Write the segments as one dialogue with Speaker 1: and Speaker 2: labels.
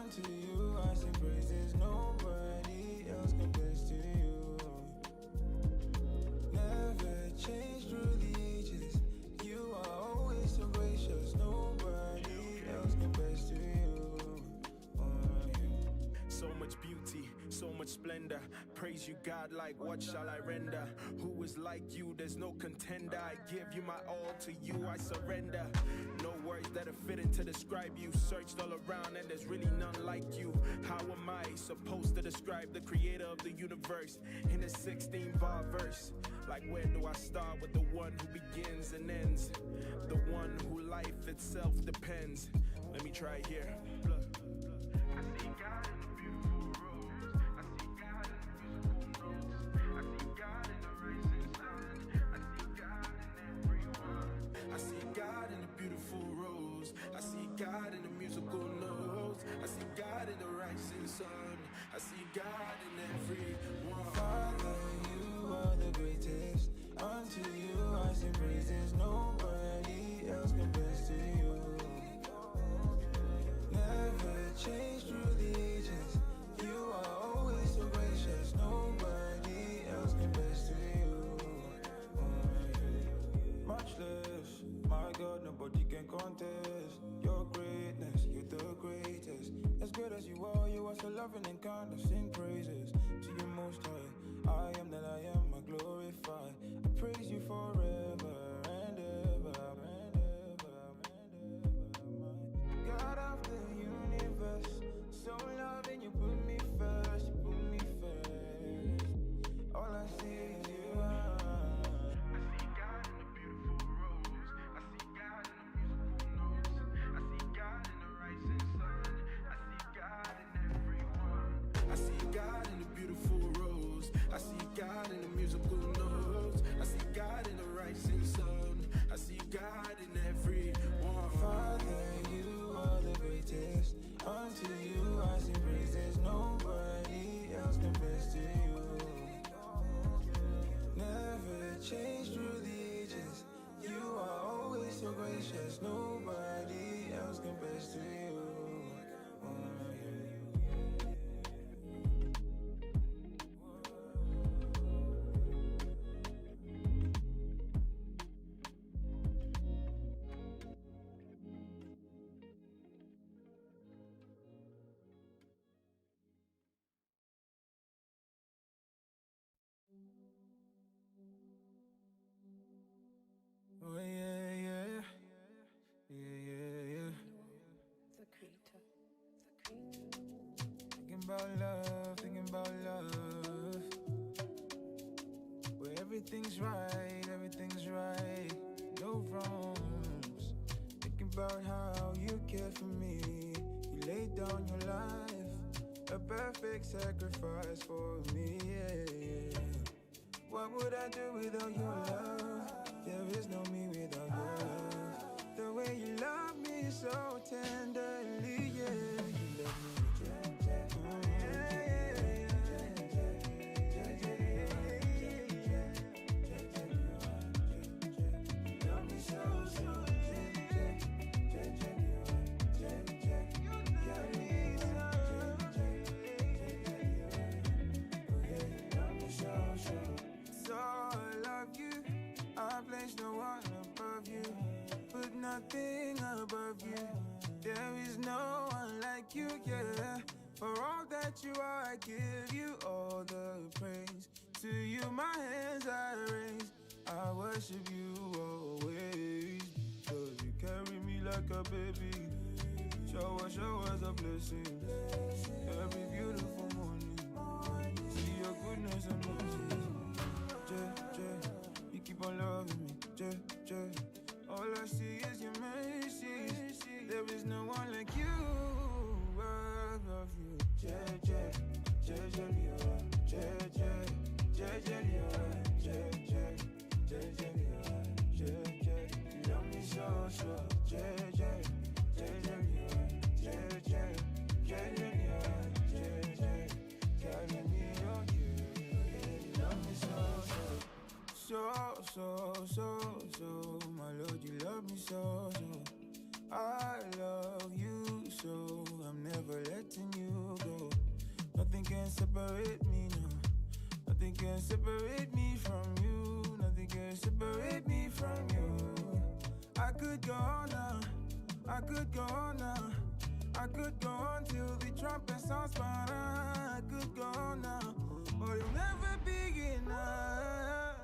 Speaker 1: unto you I sing praises. Nobody else compares to you. Never change through the ages. You are always so gracious. Nobody else compares to you.
Speaker 2: So much beauty, so much splendor. Praise you, God, like what shall I render? Who is like you? There's no contender. I give you my all, to you I surrender. No words that are fitting to describe you. Searched all around and there's really none like you. How am I supposed to describe the creator of the universe in a 16-bar verse? Like where do I start with the one who begins and ends? The one who life itself depends. Let me try here. Look. I see God in the beautiful rose. I see God in the musical notes. I see God in the rising sun. I see God in everyone. I see God in the beautiful rose. I see God in the musical notes. I see God in the rising sun. I see God in everyone.
Speaker 1: Father, you are the greatest. Unto you I sing praises. Nobody else compares to you. Never change through the ages. You are always so gracious. Nobody else compares to you. Much less, my God, nobody can contest your greatness. You're the greatest. As good as you are so loving and kind. I sing praises to you most high. I am that I am, I glorify. I praise you forever and ever and ever and ever. God of the universe, so loving, you put me first, you put me first. All I see is you.
Speaker 2: I see God in the beautiful rose. I see God in the musical notes. I see God in the rising sun. I see God in everyone. I see God in the beautiful rose. I see God in the musical notes. I see God in the rising sun. I see God in everyone.
Speaker 1: Father, you are the greatest. Unto you I sing praises. Nobody else compares to you. Never change through the ages. You are always so gracious. Nobody else compares to you. Oh yeah, yeah, yeah.
Speaker 3: The creator.
Speaker 1: Thinking about love. Where everything's right, no wrongs. Thinking about how you care for me. You laid down your life, a perfect sacrifice for me, yeah. What would I do without your love? There is no me without your love. The way you love me so tenderly, yeah. You love me, nothing above you. There is no one like you, yeah. For all that you are, I give you all the praise. To you my hands I raise. I worship you always. Cause you carry me like a baby. Showers of blessings. Every beautiful morning. See your goodness and mercy. You keep on loving me. All I see is your mercy. There is no one like you. I love you. You love me so. So, my Lord, you love me so. I love you so. I'm never letting can separate me now. Nothing can separate me from you. Nothing can separate me from you. I could go on now. I could go on now. I could go on till the trumpet sounds, but I could go on now. But it'll never be enough.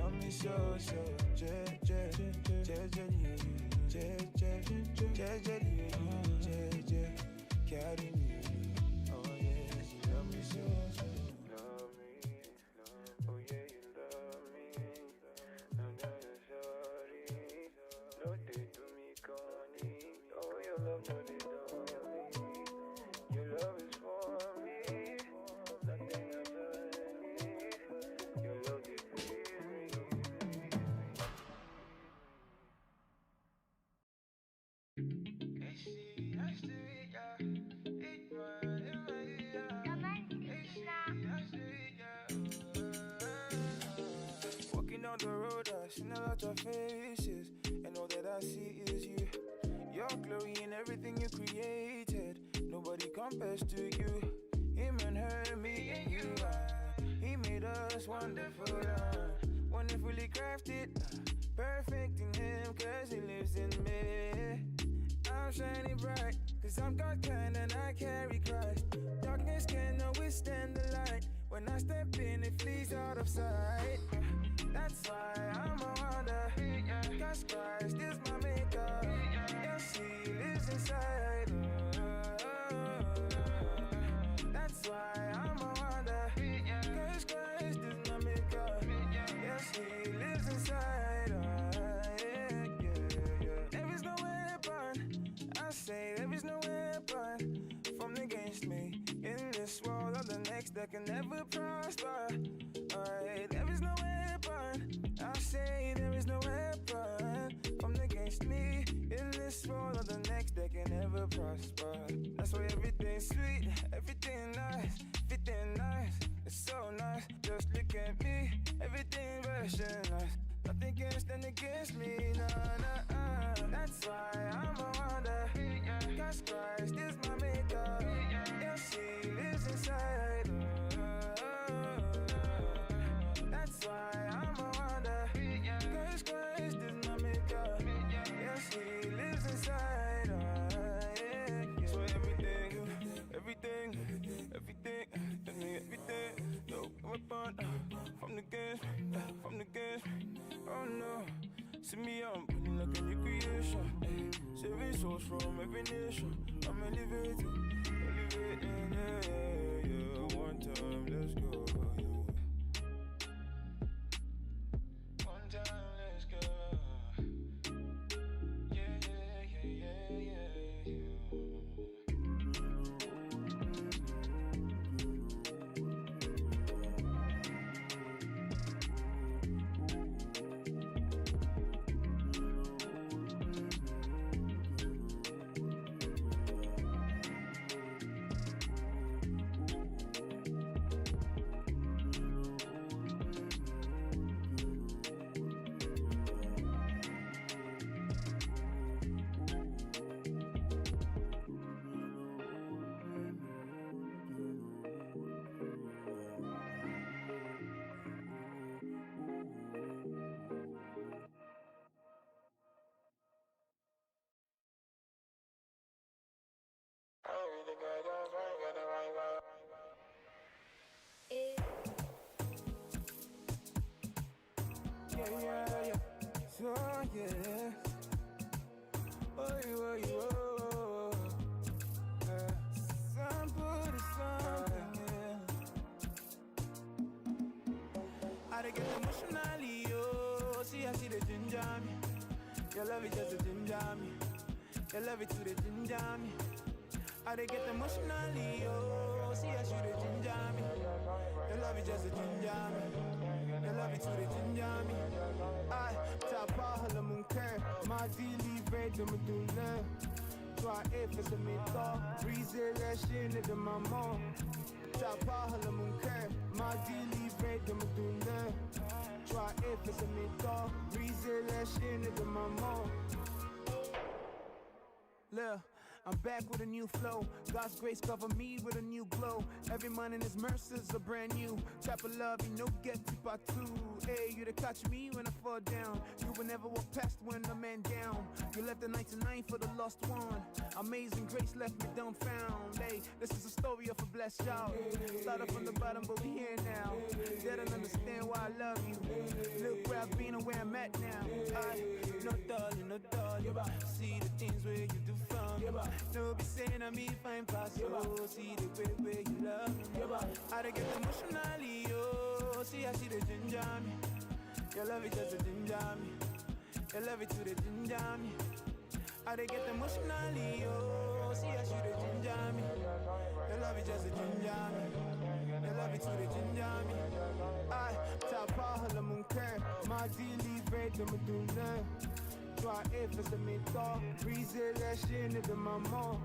Speaker 1: Love me so, carry me. Oh yeah, you love me so.
Speaker 4: Love me, oh yeah, you love me. I'm gonna sorry. No, they do me corny. Oh, your love, no, they don't me. Your love is for me. Nothing else I need. Your love, they please me.
Speaker 1: Walking down the road, I've seen a lot of faces, and all that I see is you. Your glory in everything you created. Nobody compares to you. Him and her, me and you. He made us wonderful, wonderfully crafted, perfect in him, cause he lives in me. I'm shining bright, cause I'm God kind and I carry Christ. Darkness cannot withstand the light. When I step in, it flees out of sight. That's why I'm a wonder, cause Christ is my maker. Yes, he lives inside. That's why I'm a wonder, cause Christ is my maker. Yes, he lives inside. There is no weapon, I say there is no weapon formed against me in this world or the next that can never prosper. There is no weapon, I say there is no weapon formed against me in this world or the next that can never prosper. That's why everything's sweet, everything nice, it's so nice. Just look at me, everything versionized. Nothing can stand against me, nah. That's why I'm a wonder, cause Christ is my maker. Yes, he lives inside. That's why I'm a wonder, cause Christ is my maker. Yes, he lives inside. So everything, no weapon from the games. Oh no, see me, I'm putting like a new creation. Saving souls from every nation. I'm elevating, yeah. One time, let's go, yeah. One time, let's go. Yeah. Yeah. So yeah. Oh. Something, yeah. I dey get emotionally, oh. See, I see the ginger me. Your love is just a ginger me. Your love it to the ginger me. I dey get emotionally, oh. See, I see the ginger me. Your love is just a ginger me. Your love it to the ginger me. I tapa hala munker. Ma dili vedo medulla. Toi et fais ce méthode. Briser les chaînes de maman.
Speaker 5: Tapahala munker, madili break them dunne. Try if it's a mito, reason that shit nigga my mom. Look, I'm back with a new flow. God's grace cover me with a new glow. Every man in his mercies are brand new. Type of love, you know, get to part two. Hey, you to catch me when I fall down. You will never walk past when the man down. You left the 99 for the lost one. Amazing grace left me dumbfound. Hey, this is a story of a blessed child. Started from the bottom, but we here now. They don't understand why I love you. Look where I've been and where I'm at now. No darling, no darling. See the things where you do from. No be saying I me fine past you. See the way where you love me. I don't get emotionally, yo. See I see the ginger me. Your love is just a ginger me. Your love it to the ginger me. I don't get emotionally, yo. See I see the ginger me. Your love is just a ginger me. Your love it to the ginger me. I tapa hala munker. My daily bread them do now. Try if it's a mito, reason that shit nigga my mom.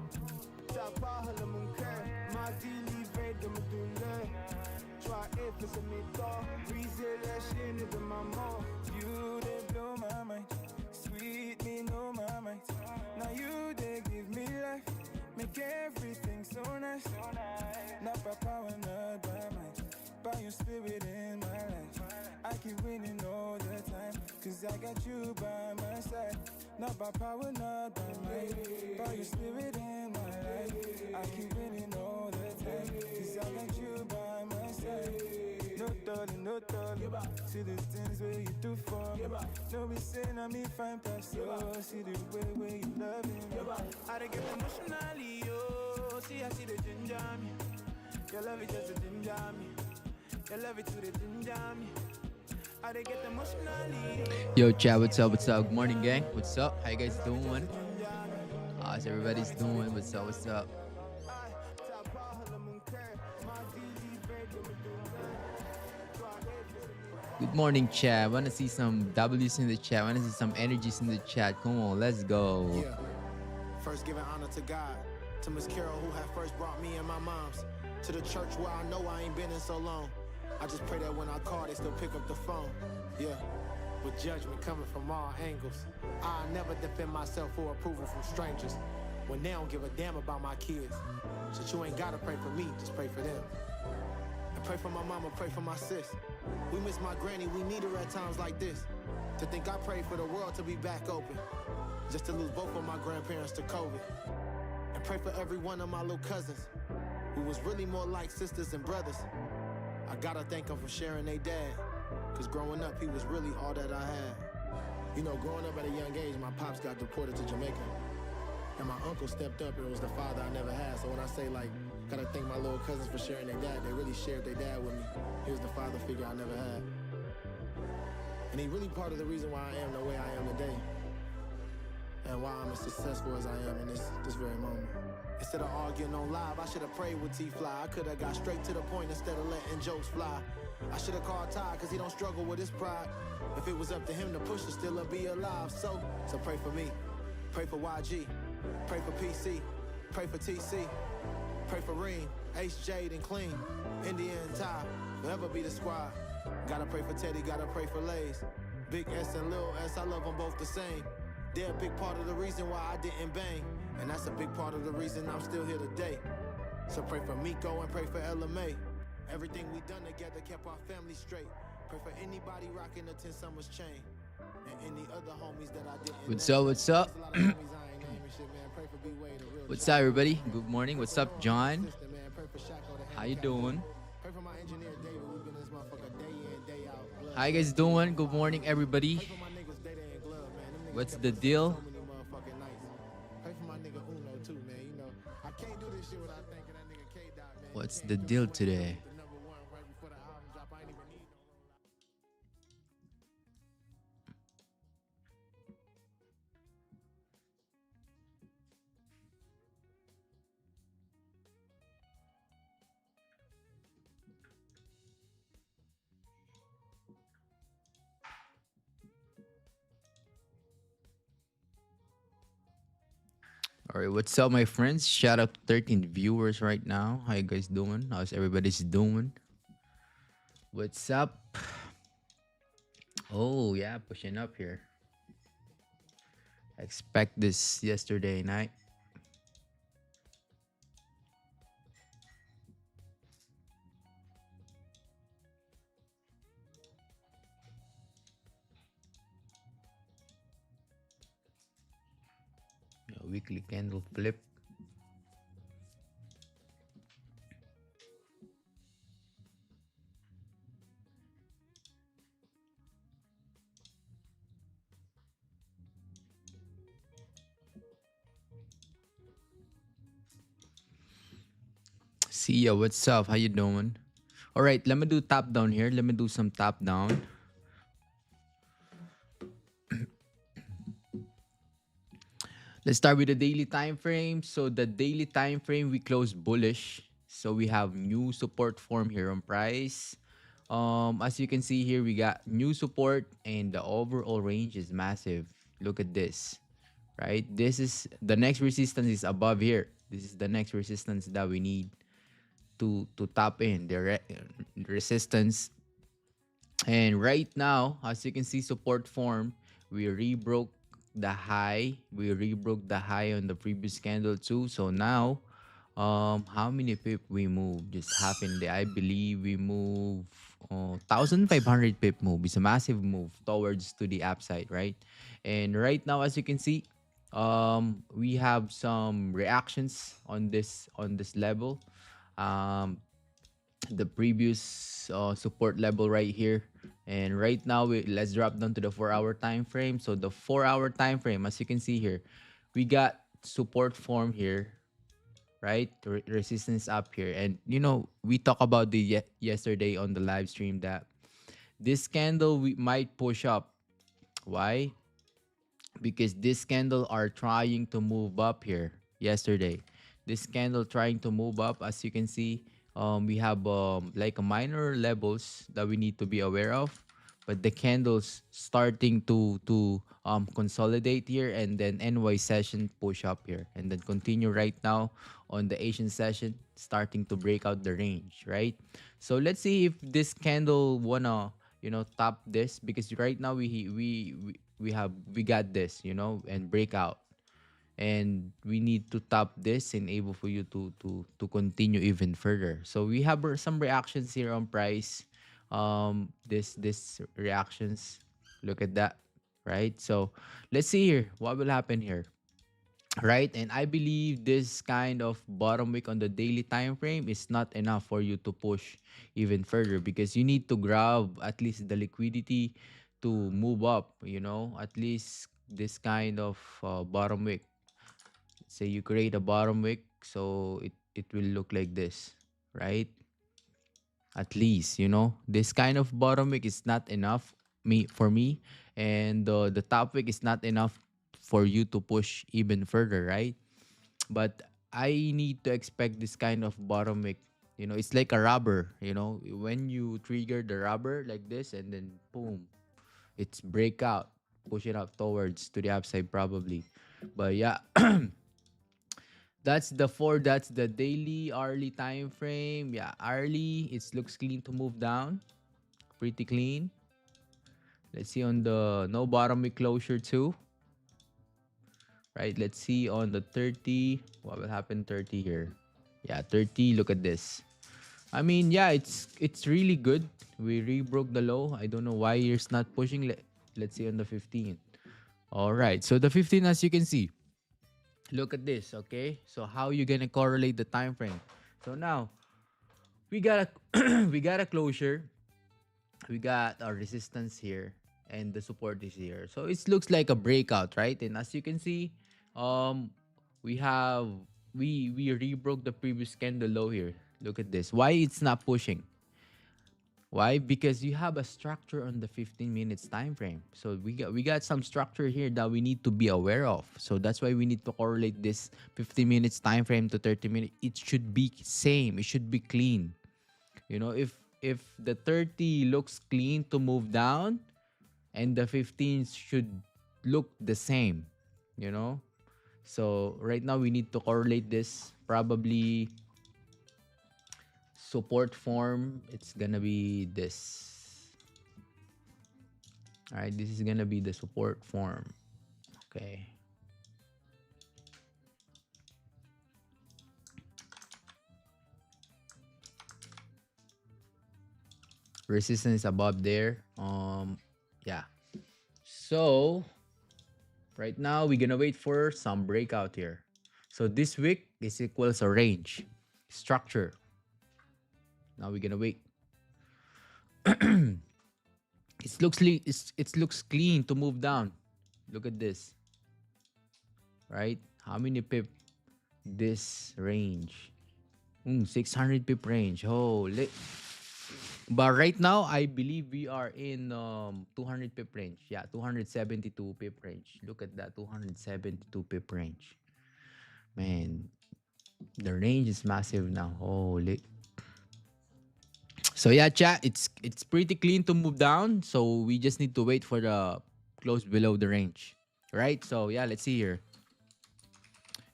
Speaker 5: Tapahala munker, my daily bread them do now. Try if it's a mito, reason that shit nigga my mom.
Speaker 1: You they blow my mind, sweet me know my mind. Now you they give me life, make everything so nice. Not by power, not by might, by your spirit in my life. I keep winning all the time, cause I got you by my side. Not by power, not by might, by your spirit in my life. I keep winning all the time, cause I got you by my side. No darling, no darling. See the things where you do for me. No be saying I me fine past you. See the way where you love me.
Speaker 5: I don't get emotionally, yo. See I see the ginger me. Your love is just a ginger me. Your love it to the ginger me. I don't get emotionally.
Speaker 6: Yo, chat, what's up? What's up? Good morning, gang. What's up? How you guys doing? How's everybody's doing? What's up? What's up? Good morning, chat. I want to see some W's in the chat. I want to see some energies in the chat. Come on, let's go.
Speaker 7: Yeah. First giving honor to God, to Miss Carol who had first brought me and my moms, to the church where I know I ain't been in so long. I just pray that when I call, they still pick up the phone. Yeah. With judgment coming from all angles, I never defend myself for approval from strangers when they don't give a damn about my kids. So you ain't gotta pray for me, just pray for them. And pray for my mama, pray for my sis. We miss my granny, we need her at times like this. To think I prayed for the world to be back open, just to lose both of my grandparents to COVID. And pray for every one of my little cousins, who was really more like sisters and brothers. I gotta thank them for sharing their dad, cause growing up he was really all that I had. You know, growing up at a young age, my pops got deported to Jamaica, and my uncle stepped up and was the father I never had. So when I say like, gotta thank my little cousins for sharing their dad, they really shared their dad with me. He was the father figure I never had. And he really part of the reason why I am the way I am today, and why I'm as successful as I am in this very moment. Instead of arguing on live, I should have prayed with T-Fly. I could have got straight to the point instead of letting jokes fly. I should have called Ty, cause he don't struggle with his pride. If it was up to him, the push would still be alive. So pray for me, pray for YG, pray for PC, pray for TC, pray for Reem, Ace, Jade, and Clean, India and Ty, forever be the squad. Gotta pray for Teddy, gotta pray for Lays. Big S and Lil S, I love them both the same. They're a big part of the reason why I didn't bang, and that's a big part of the reason I'm still here today. So pray for Miko and pray for LMA. Everything we done together kept our family straight. Pray for anybody rocking the 10 Summers chain, and any other homies that I didn't
Speaker 6: What's
Speaker 7: name.
Speaker 6: up? What's up?
Speaker 7: There's a lot of homies I ain't naming shit, man. Pray for B-Wade, a real
Speaker 6: What's
Speaker 7: giant.
Speaker 6: up, everybody? Good morning. What's up, John?
Speaker 7: Sister, man. Pray for Shaq, the
Speaker 6: How you
Speaker 7: handicap.
Speaker 6: doing?
Speaker 7: Pray for my engineer David. We've been in this motherfucker day in, day out. Blood.
Speaker 6: How you guys doing? Good morning, everybody.
Speaker 7: Pray for my niggas Data and Glove, man. Them niggas
Speaker 6: What's
Speaker 7: kept
Speaker 6: the
Speaker 7: us up
Speaker 6: deal?
Speaker 7: so many motherfucking nights. Pray for my nigga Uno too, man. You know, I can't do this shit without thanking that nigga K-Dot, man.
Speaker 6: What's
Speaker 7: Can't
Speaker 6: the
Speaker 7: do
Speaker 6: deal
Speaker 7: it.
Speaker 6: today?
Speaker 7: The number one right before the album drop. I ain't even need no rollout.
Speaker 6: All right, what's up, my friends? Shout out to 13 viewers right now. How you guys doing? How's everybody's doing? What's up? Oh yeah, pushing up here. Expect this yesterday night. Weekly candle flip. See ya, what's up? How you doing? All right, let me do top down here. Let me do some top down. Let's start with the daily time frame. So the daily time frame we close bullish. So we have new support form here on price. As you can see here, we got new support and the overall range is massive. Look at this, right? This is the next resistance is above here. This is the next resistance that we need to tap in the resistance. And right now, as you can see, support form, we rebroke the high. We rebroke the high on the previous candle too. So now, how many pip we move? Just half in there. I believe we move 1,500 pip move. It's a massive move towards to the upside, right? And right now, as you can see, we have some reactions on this level. Um, the previous support level right here, and right now let's drop down to the 4 hour time frame. So the 4 hour time frame, as you can see here, we got support form here, right? Resistance up here. And we talked about the yesterday on the live stream that this candle we might push up. Why? Because this candle are trying to move up here yesterday. This candle trying to move up. As you can see, we have like a minor levels that we need to be aware of, but the candles starting to consolidate here, and then NY session push up here, and then continue right now on the Asian session, starting to break out the range, right? So let's see if this candle wanna top this, because right now we got this, and breakout, and we need to top this and able for you to continue even further. So we have some reactions here on price. This reactions, look at that, right? So let's see here what will happen here, right? And I believe this kind of bottom wick on the daily time frame is not enough for you to push even further, because you need to grab at least the liquidity to move up, at least this kind of bottom wick. Say you create a bottom wick, so it will look like this, right? At least this kind of bottom wick is not enough for me, and the top wick is not enough for you to push even further, right? But I need to expect this kind of bottom wick. It's like a rubber. When you trigger the rubber like this, and then boom, it's breakout, push it up towards to the upside probably. But yeah, that's the daily hourly time frame. Yeah, hourly, it looks clean to move down, pretty clean. Let's see on the no bottom wick closure too, right? Let's see on the 30 what will happen. 30 here, yeah, 30. Look at this. I mean, yeah, it's really good. We rebroke the low. I don't know why it's not pushing. Let's see on the 15. All right, so the 15, as you can see, look at this. Okay, so how you gonna correlate the time frame? So now we got a we got a closure, we got our resistance here, and the support is here. So it looks like a breakout, right? And as you can see, we have we rebroke the previous candle low here. Look at this. Why it's not pushing? Why? Because you have a structure on the 15 minutes time frame. So we got some structure here that we need to be aware of. So that's why we need to correlate this 15 minutes time frame to 30 minutes. It should be same. It should be clean. If the 30 looks clean to move down, and the 15 should look the same. So right now we need to correlate this. Probably support form, it's gonna be this. All right, this is gonna be the support form. Okay. Resistance above there. Yeah. So right now we're gonna wait for some breakout here. So this wick is equals a range structure. Now we're gonna wait. It looks clean to move down. Look at this. Right? How many pip this range? 600 pip range. Holy. But right now, I believe we are in 200 pip range. Yeah, 272 pip range. Look at that, 272 pip range. Man, the range is massive now. Holy. So yeah, chat, it's pretty clean to move down. So we just need to wait for the close below the range. Right? So yeah, let's see here.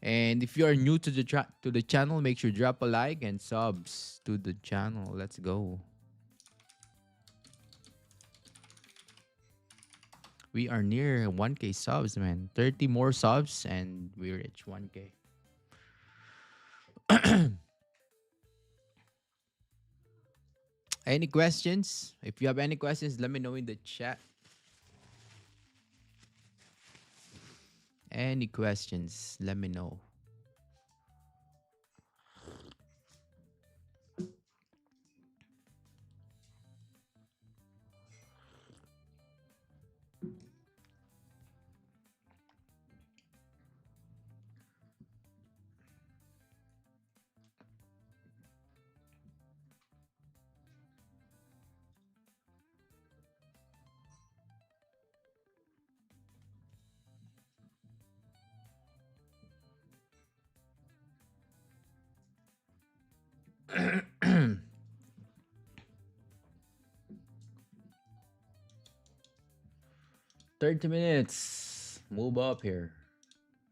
Speaker 6: And if you are new to the channel, make sure drop a like and subs to the channel. Let's go. We are near 1K subs, man. 30 more subs and we reach 1K. Any questions? If you have any questions, let me know in the chat. Any questions, let me know. $30. Move up here.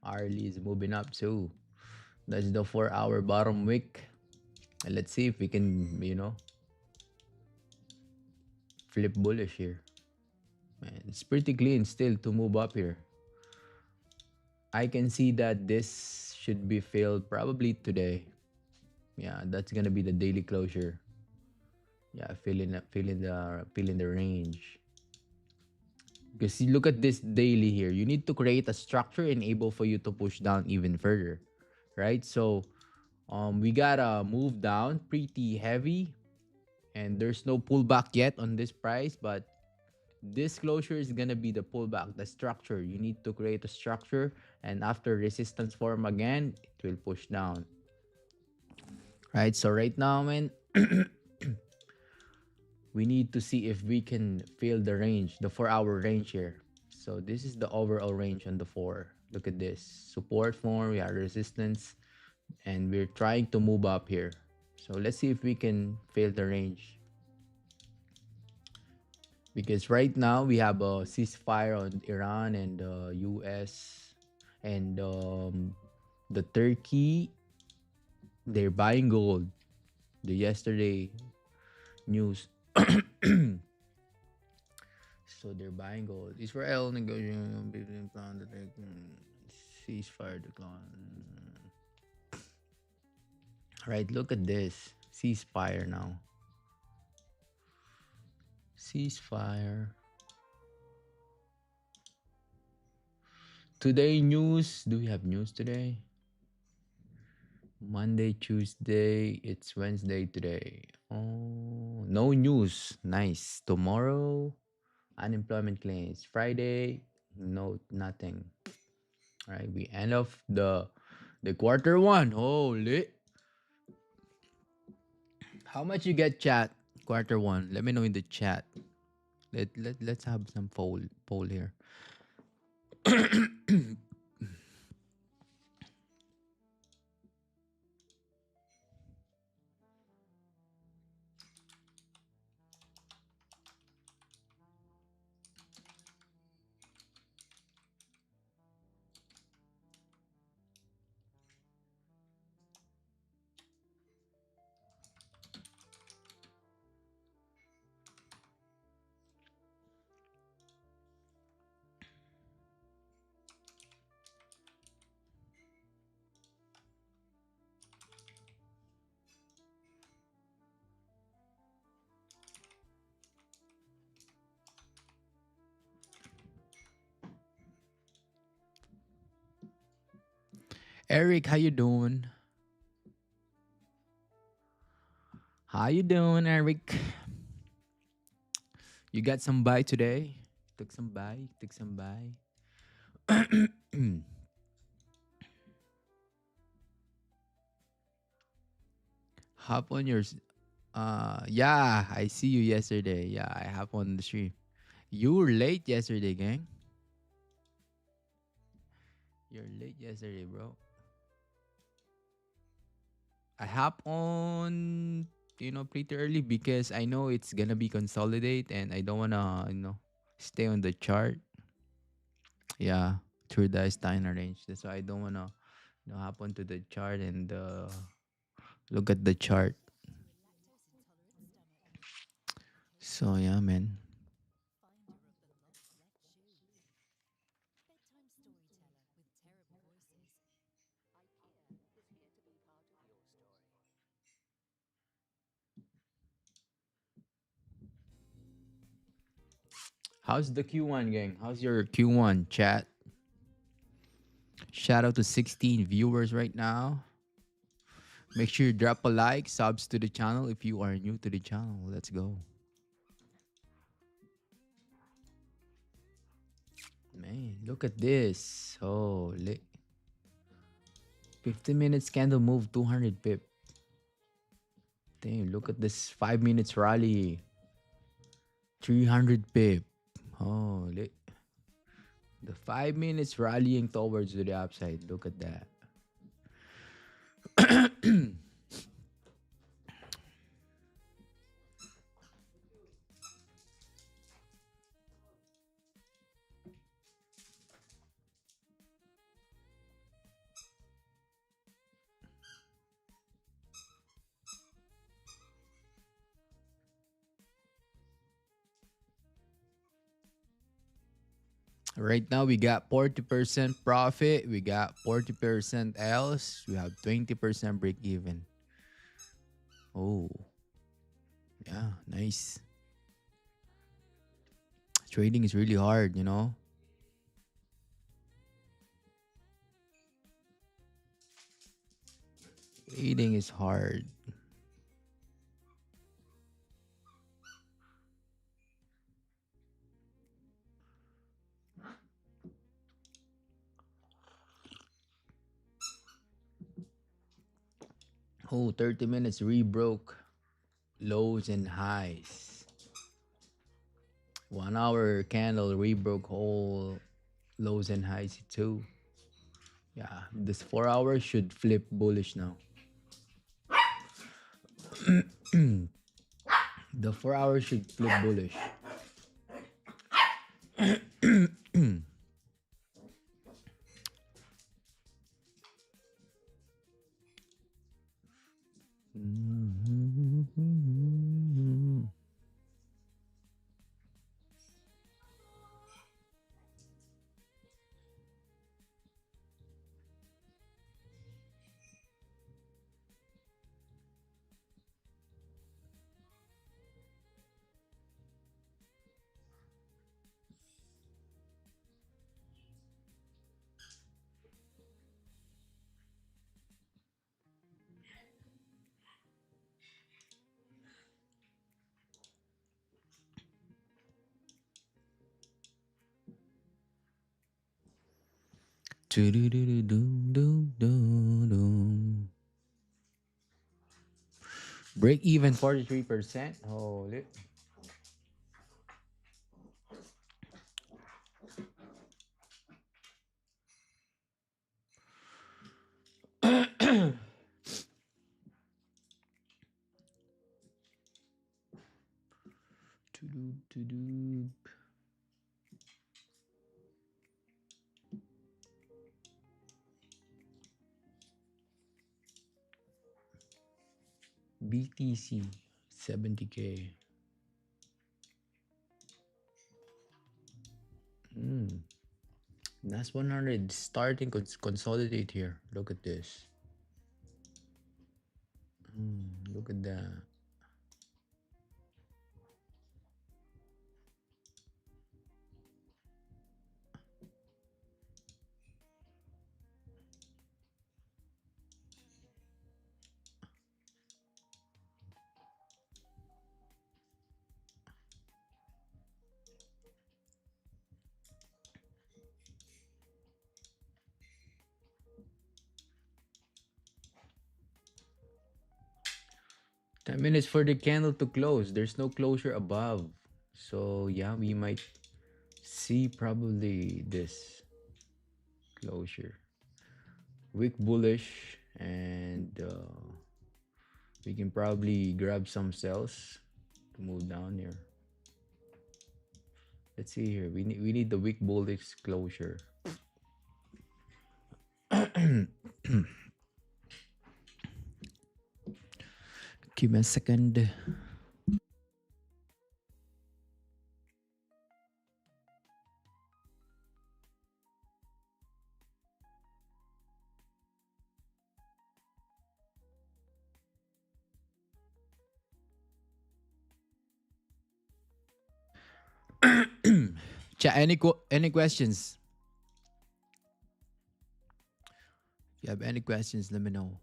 Speaker 6: Arlie is moving up too. That's the 4-hour bottom wick. And let's see if we can, flip bullish here. Man, it's pretty clean still to move up here. I can see that this should be filled probably today. Yeah, that's gonna be the daily closure. Yeah, feeling the range. Because you look at this daily here, you need to create a structure enable for you to push down even further, right? So, we gotta move down pretty heavy, and there's no pullback yet on this price, but this closure is gonna be the pullback, the structure. You need to create a structure, and after resistance form again, it will push down. Right? So right now, man, we need to see if we can feel the range, the 4-hour range here. So this is the overall range on the 4. Look at this. Support form, we have resistance, and we're trying to move up here. So let's see if we can feel the range. Because right now we have a ceasefire on Iran and US and the Turkey. They're buying gold. The yesterday news. So they're buying gold. Israel negotiating building plan that they ceasefire decline. Right, look at this. Ceasefire now. Ceasefire. Today news. Do we have news today? Monday, Tuesday. It's Wednesday today. Oh, no news. Nice. Tomorrow, unemployment claims. Friday, no, nothing. All right, we end off the quarter one. Holy. How much you get, chat? Quarter one. Let me know in the chat. Let's have some poll here. Eric, how you doing? How you doing, Eric? You got some buy today? Took some buy? Took some buy? Hop on your yeah, I see you yesterday. Yeah, I hop on the stream. You were late yesterday, gang. You're late yesterday, bro. I hop on, pretty early because I know it's gonna be consolidate and I don't wanna, stay on the chart. Yeah, through the Steiner range. That's why I don't wanna, hop onto the chart and look at the chart. So yeah, man. How's the Q1 gang? How's your Q1 chat? Shout out to 16 viewers right now. Make sure you drop a like, subs to the channel if you are new to the channel. Let's go. Man, look at this. Holy. 50 minutes candle move 200 pip. Damn, look at this 5 minutes rally. 300 pip. Holy. The 5 minutes rallying towards the upside. Look at that. Right now, we got 40% profit. We got 40% else. We have 20% break even. Oh, yeah, nice. Trading is really hard, Trading is hard. Oh, 30 minutes rebroke lows and highs. 1 hour candle rebroke whole lows and highs too. Yeah, this 4 hours should flip bullish now. The 4 hours should flip bullish. Break even 43%. Holy. BTC 70K. That's 100 starting consolidate here. Look at this. Look at that. 10 minutes for the candle to close. There's no closure above. So yeah, we might see probably this closure. Wick bullish, and we can probably grab some cells to move down here. Let's see here. We need the wick bullish closure. Give me a second. Chat, any questions? If you have any questions, let me know.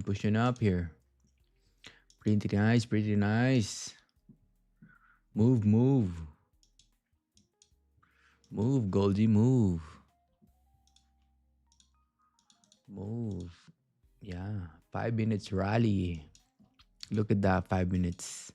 Speaker 6: Pushing up here. Pretty nice, pretty nice. Move, move. Move, Goldie, move. Move. Yeah, 5 minutes rally. Look at that, 5 minutes.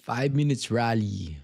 Speaker 6: Five minutes rally.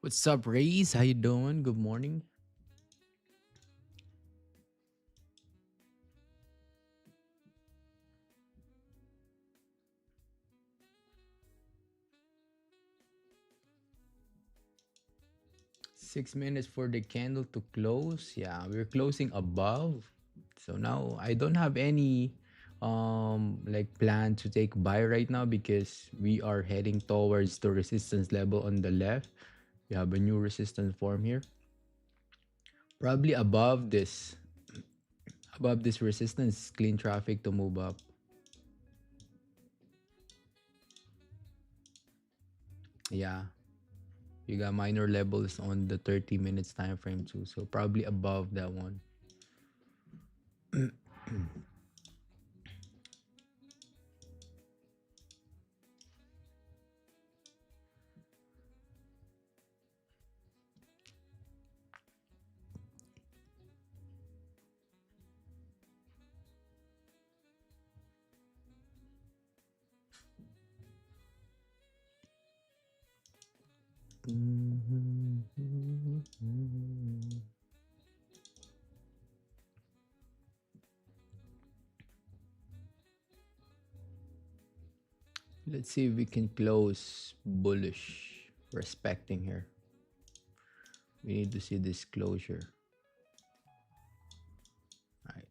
Speaker 6: 'What's up, Rays? How you doing? Good morning. Six minutes for the candle to close. Yeah, we're closing above. So now I don't have any like plan to take buy right now because we are heading towards the resistance level on the left. We have a new resistance form here. Probably above this resistance, clean traffic to move up. Yeah. You got minor levels on the 30 minutes time frame too. So probably above that one. Let's see if we can close bullish. Respecting here. We need to see this closure. All right.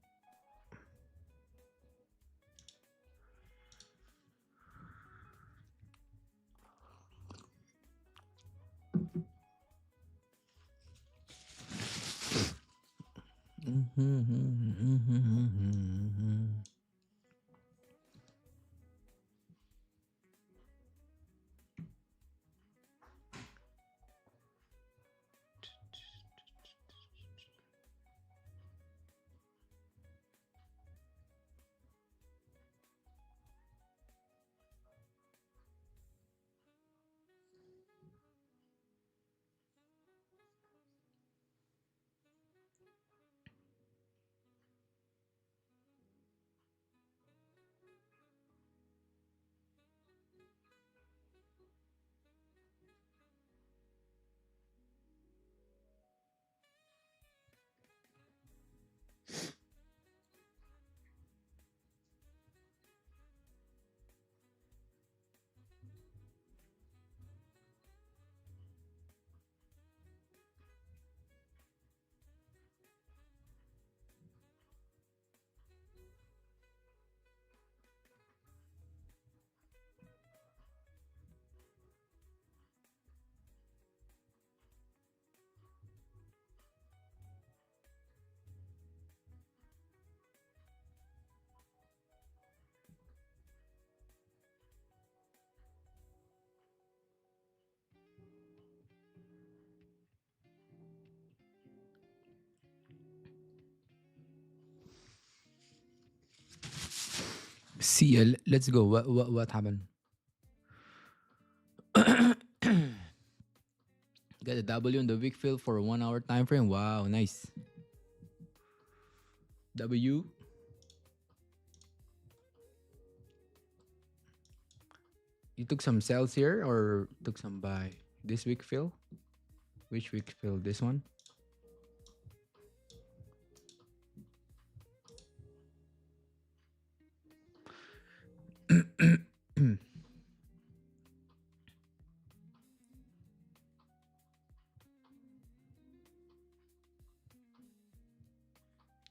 Speaker 6: See, let's go. What happened? Got a W on the week fill for a 1 hour time frame. Wow, nice. W. You took some sales here or took some buy? This week fill? Which week fill? This one?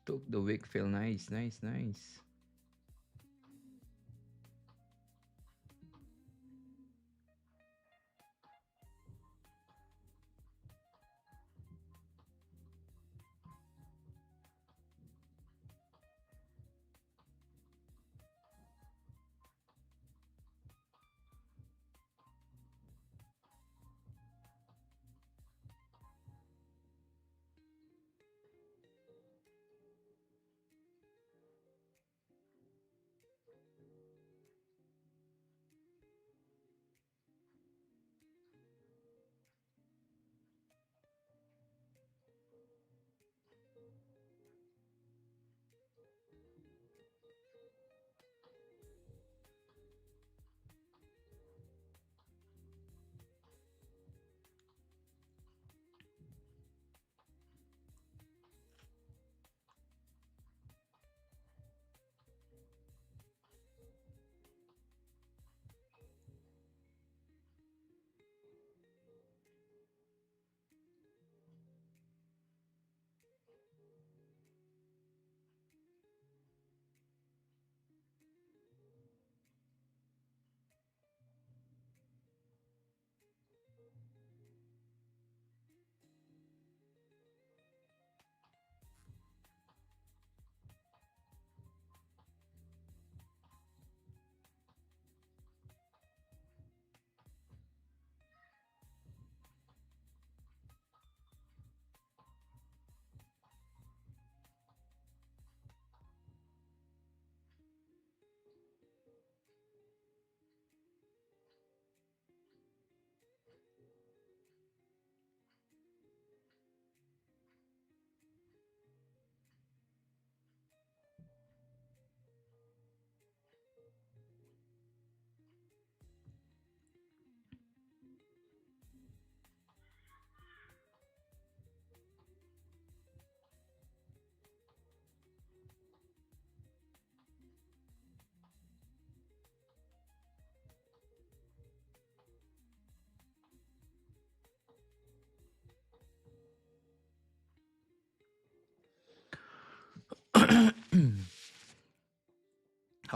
Speaker 6: Took the week fill. Nice, nice, nice.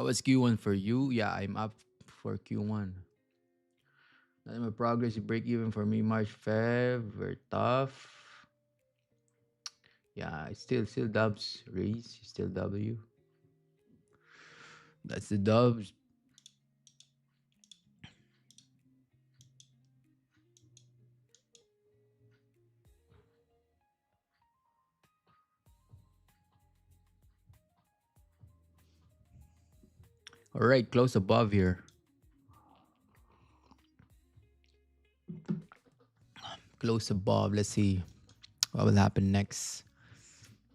Speaker 6: was Q1 for you? Yeah, I'm up for Q1. Not my progress, you break even for me March, Feb. We're tough. Yeah, it's still dubs. Raise, still W. That's the dubs. All right, close above here. Close above. Let's see what will happen next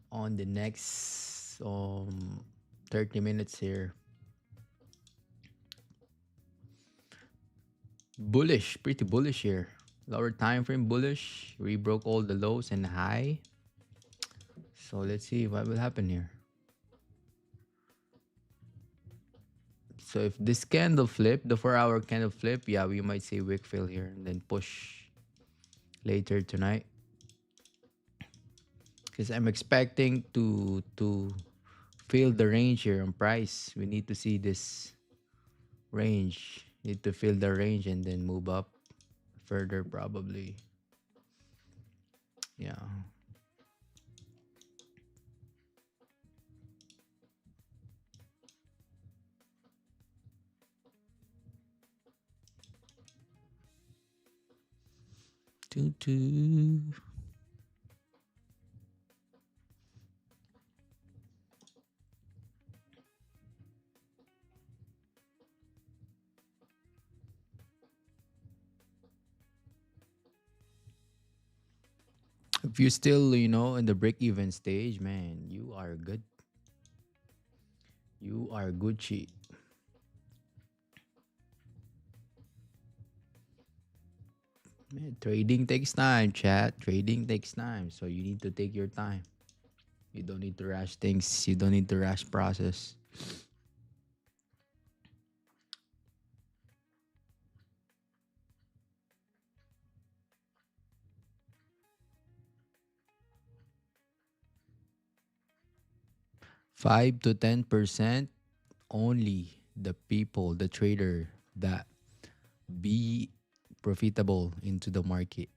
Speaker 6: on the next 30 minutes here. Bullish, pretty bullish here. Lower time frame bullish. We broke all the lows and high. So let's see what will happen here. So if this candle flip, the 4-hour candle flip, yeah, we might see wick fill here and then push later tonight. Because I'm expecting to fill the range here on price. We need to see this range. Need to fill the range and then move up further probably. Yeah. Doo-doo. If you're still, in the break-even stage, man, you are good. You are Gucci. Man, trading takes time, chat. Trading takes time. So you need to take your time. You don't need to rush things. You don't need to rush process. Five to 10% only the trader that be profitable into the market.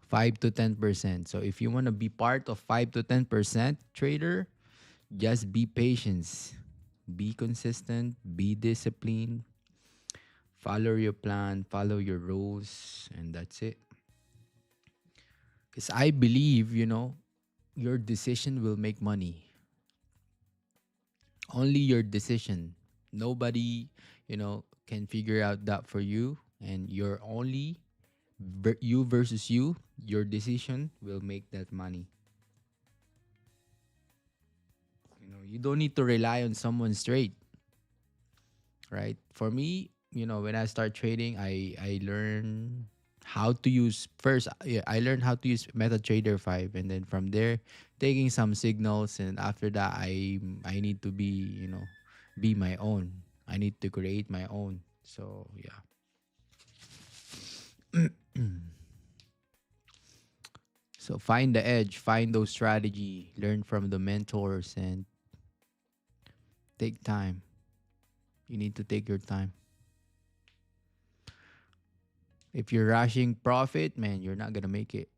Speaker 6: 5 to 10%. So if you want to be part of 5 to 10% trader, just be patient. Be consistent, be disciplined, follow your plan, follow your rules, and that's it. Because I believe, your decision will make money. Only your decision. Nobody, can figure out that for you. And you're only you versus you, your decision will make that money. You don't need to rely on someone straight, right? For me, when I start trading, I learn how to use first. I learned how to use MetaTrader 5, and then from there, taking some signals, and after that, I need to be my own. I need to create my own. So yeah. So find the edge, find those strategy, learn from the mentors, and take time. You need to take your time. If you're rushing profit, man, you're not gonna make it.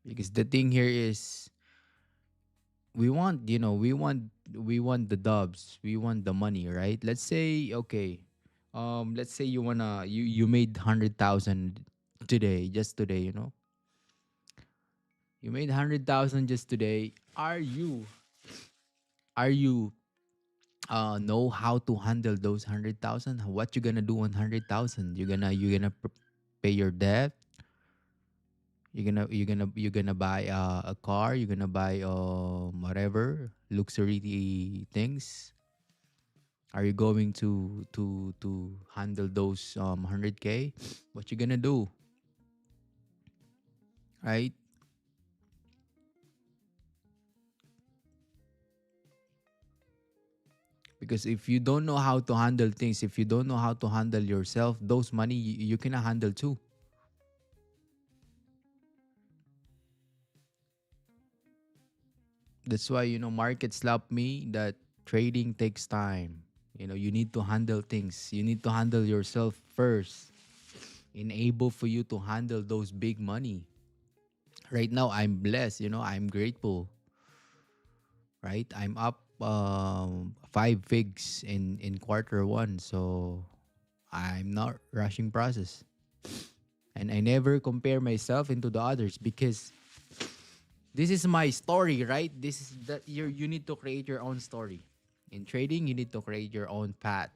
Speaker 6: Because the thing here is we want the dubs, we want the money, right? Let's say okay, let's say you made 100,000 today, just today, you made 100,000 just today. Are you know how to handle those 100,000? What you gonna do on 100,000? You gonna pay your debt. You're gonna buy a car. You're gonna buy whatever luxury things. Are you going to handle those 100K? What you gonna do, right? Because if you don't know how to handle things, if you don't know how to handle yourself, those money you cannot handle too. That's why, market slapped me that trading takes time. You need to handle things. You need to handle yourself first, enable for you to handle those big money. Right now, I'm blessed. I'm grateful. Right, I'm up 5 figs in quarter one, so I'm not rushing process, and I never compare myself into the others because this is my story, right? This is that you need to create your own story. In trading, you need to create your own path.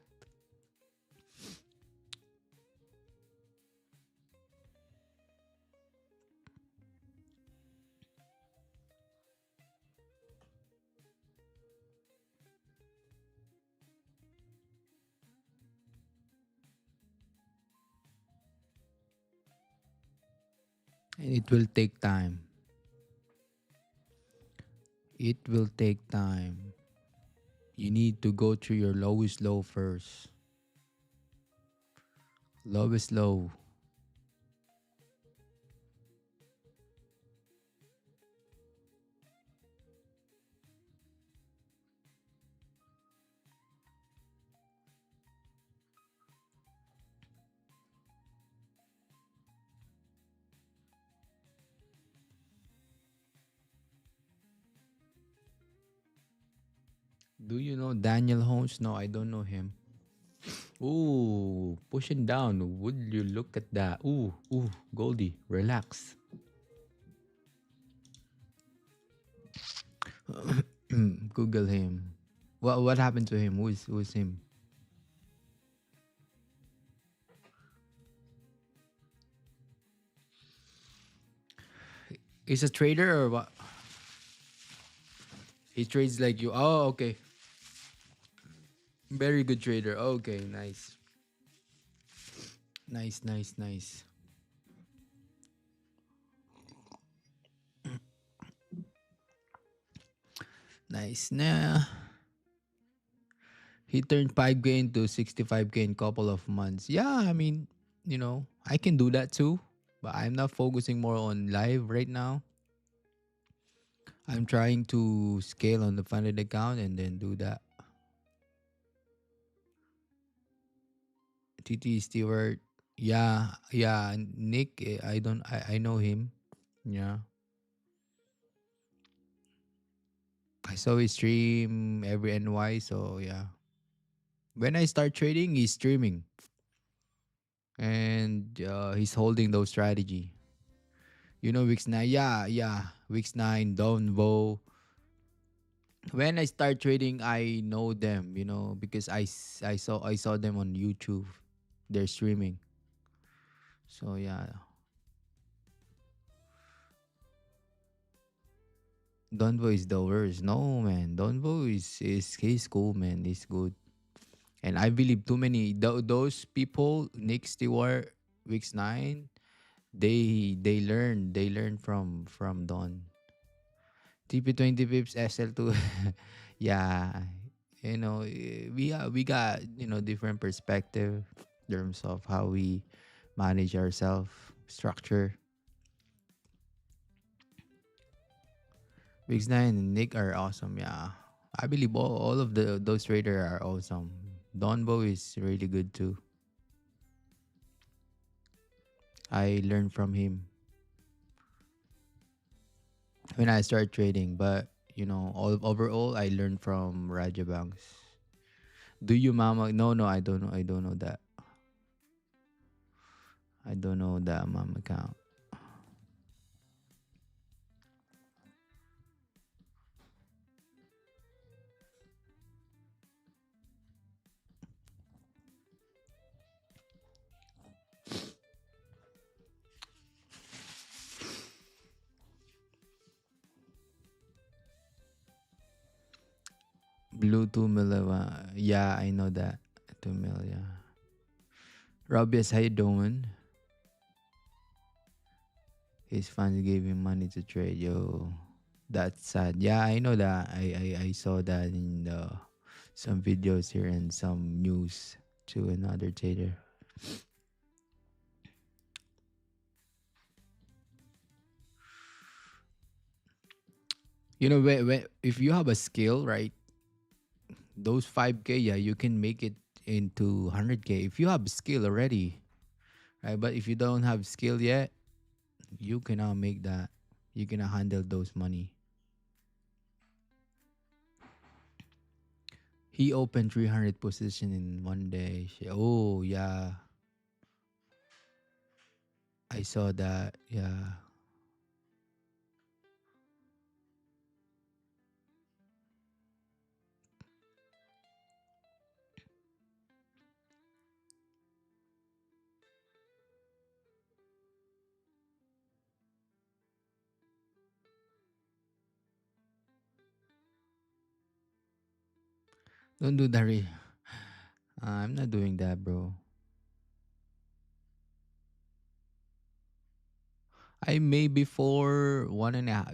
Speaker 6: And it will take time. It will take time. You need to go through your lowest low first. Lowest low. Do you know Daniel Holmes? No, I don't know him. Ooh, pushing down. Would you look at that? Ooh, Goldie, relax. Google him. What happened to him? Who's him? He's a trader or what? He trades like you. Oh, okay. Very good trader. Okay, nice. Nice, nice, nice. Nice. Nah. He turned 5K into 65K in couple of months. Yeah, I mean, I can do that too. But I'm not focusing more on live right now. I'm trying to scale on the funded account and then do that. TT Stewart. Yeah, yeah. Nick, I don't I know him. Yeah. I saw his stream every NY, so yeah. When I start trading, he's streaming. And he's holding those strategy. Wix 9. Yeah, yeah. Wix 9, Donvo. When I start trading, I know them, because I saw them on YouTube. They're streaming. So yeah. Donvo is the worst. No man. Donvo is he's cool, man. He's good. And I believe too many those people, Nick Stewart, Wix 9, they learn from Don. TP20 pips SL2. Yeah. We got different perspective in terms of how we manage ourselves, structure. Wix 9 and Nick are awesome, yeah. I believe all of those traders are awesome. Donbo is really good too. I learned from him when I started trading, but overall I learned from Rajabanks. Do you mama? No, no, I don't know. I don't know that. I don't know that mom account. Blue 2 mil. Yeah, I know that. 2 mil. Yeah. Robius, how you doing? His fans gave him money to trade. Yo, that's sad. Yeah, I know that. I saw that in some videos here and some news to another trader. You know, if you have a skill, right? Those 5K, yeah, you can make it into 100K if you have skill already, right? But if you don't have skill yet, you cannot make that. You cannot handle those money. He opened 300 position in one day. Oh yeah, I saw that. Yeah. Don't do that. I'm not doing that, bro. I made before one and a half.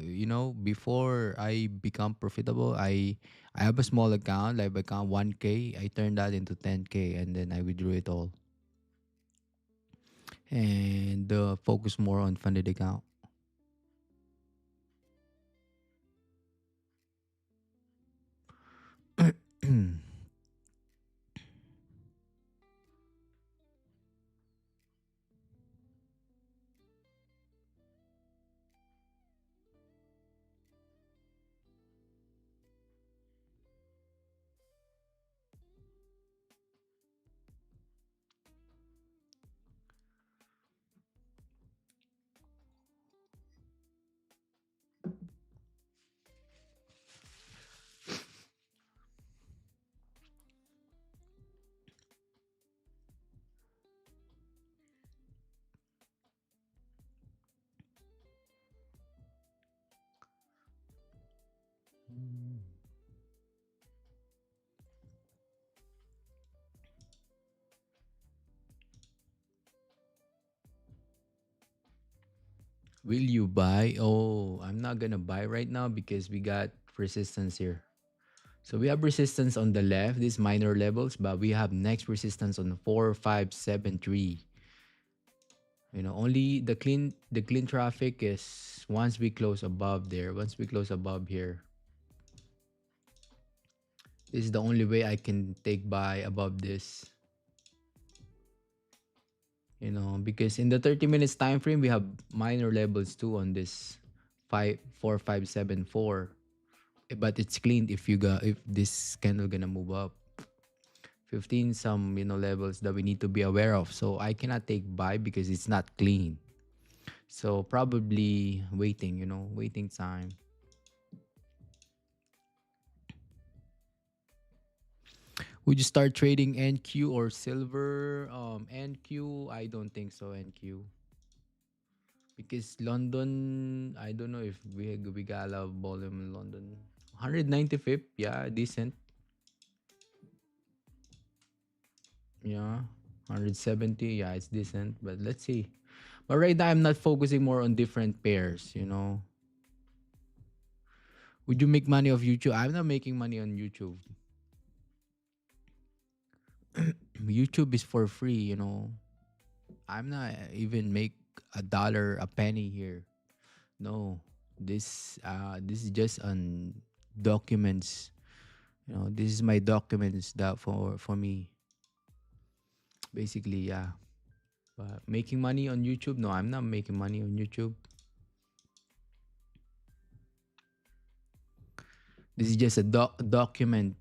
Speaker 6: Before I become profitable, I have a small account, like account 1K. I turned that into 10K, and then I withdrew it all and focus more on funded account. Will you buy? Oh, I'm not gonna buy right now because we got resistance here. So we have resistance on the left, these minor levels, but we have next resistance on the 4, 5, 7, 3. Only the clean traffic is once we close above there. Once we close above here, this is the only way I can take buy above this. Because in the 30 minutes time frame, we have minor levels too on this 5, 4, 5, 7, 4. But it's cleaned if this candle gonna move up 15 some levels that we need to be aware of. So I cannot take buy because it's not clean. So probably waiting time. Would you start trading NQ or silver? NQ, I don't think so. NQ, because London, I don't know if we got a lot of volume in London. 195th, yeah, decent. Yeah, 170, yeah, it's decent. But let's see. But right now, I'm not focusing more on different pairs. Would you make money off YouTube? I'm not making money on YouTube. YouTube is for free. I'm not even make $1 a penny here. No, this is just on documents. This is my documents that for me. Basically, yeah. But making money on YouTube? No, I'm not making money on YouTube. This is just a document.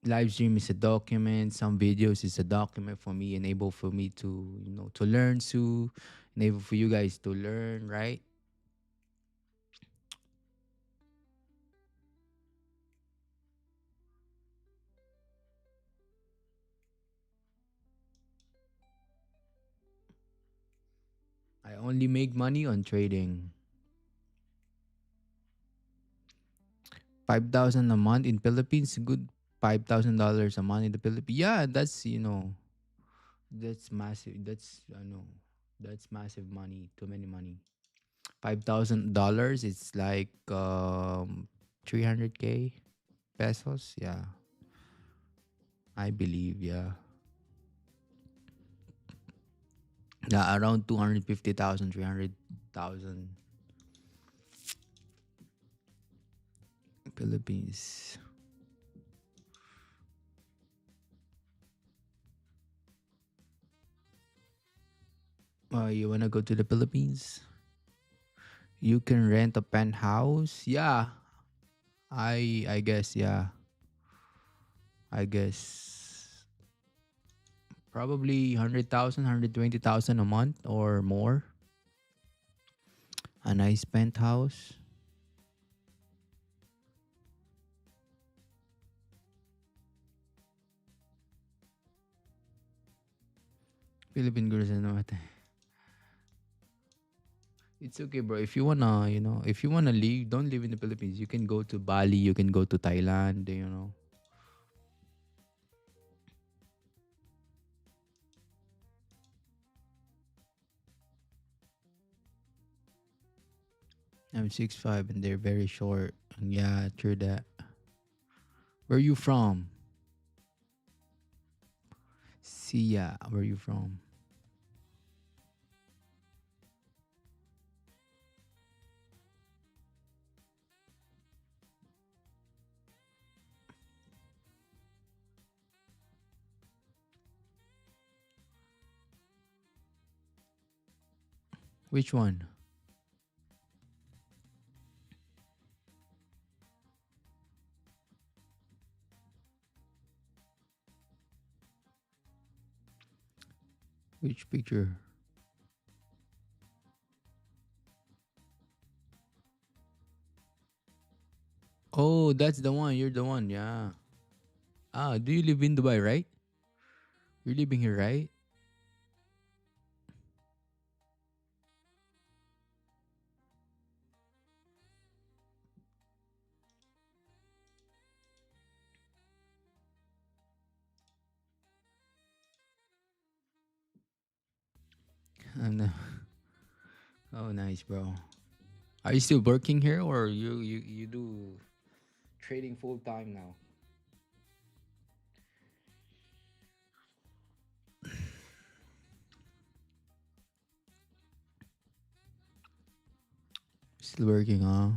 Speaker 6: Live stream is a document. Some videos is a document for me, enable for me to learn, to enable for you guys to learn, right? I only make money on trading. 5,000 a month in Philippines, good. $5,000 a month in the Philippines. Yeah, that's massive. I know that's massive money. Too many money. $5,000. It's like 300K pesos. Yeah, I believe. Yeah, yeah, around 250,000, 300,000. Philippines. You wanna go to the Philippines? You can rent a penthouse. Yeah, I guess. Yeah, I guess probably 100,000, 120,000 a month or more. A nice penthouse. Philippine girls ano ate. It's okay, bro. If you wanna, if you wanna leave, don't live in the Philippines. You can go to Bali. You can go to Thailand. I'm 6'5" and they're very short. Yeah, true that. Where you from? Sia, where you from? Which one? Which picture? Oh, that's the one. You're the one. Yeah. Ah, do you live in Dubai, right? You're living here, right? And, oh, nice, bro. Are you still working here, or you do trading full time now? Still working, huh?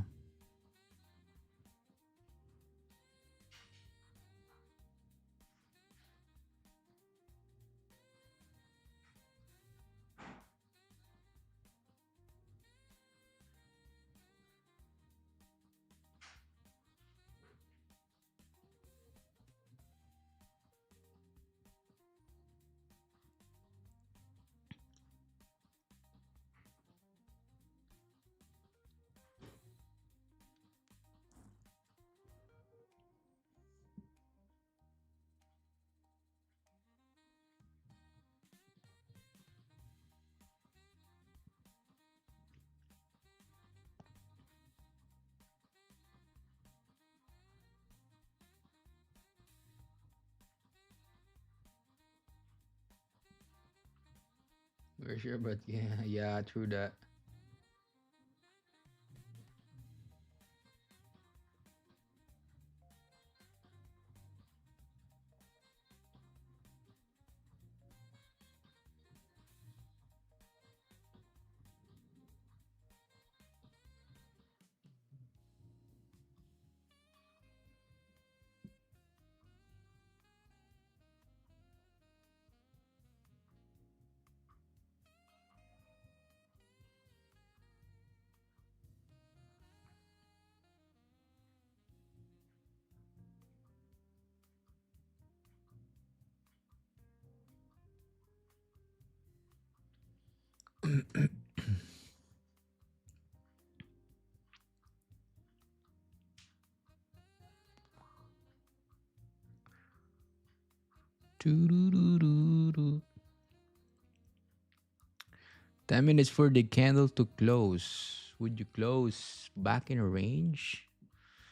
Speaker 6: For sure, but yeah, yeah, true that. Doo-doo-doo-doo-doo. 10 minutes for the candle to close. Would you close back in a range?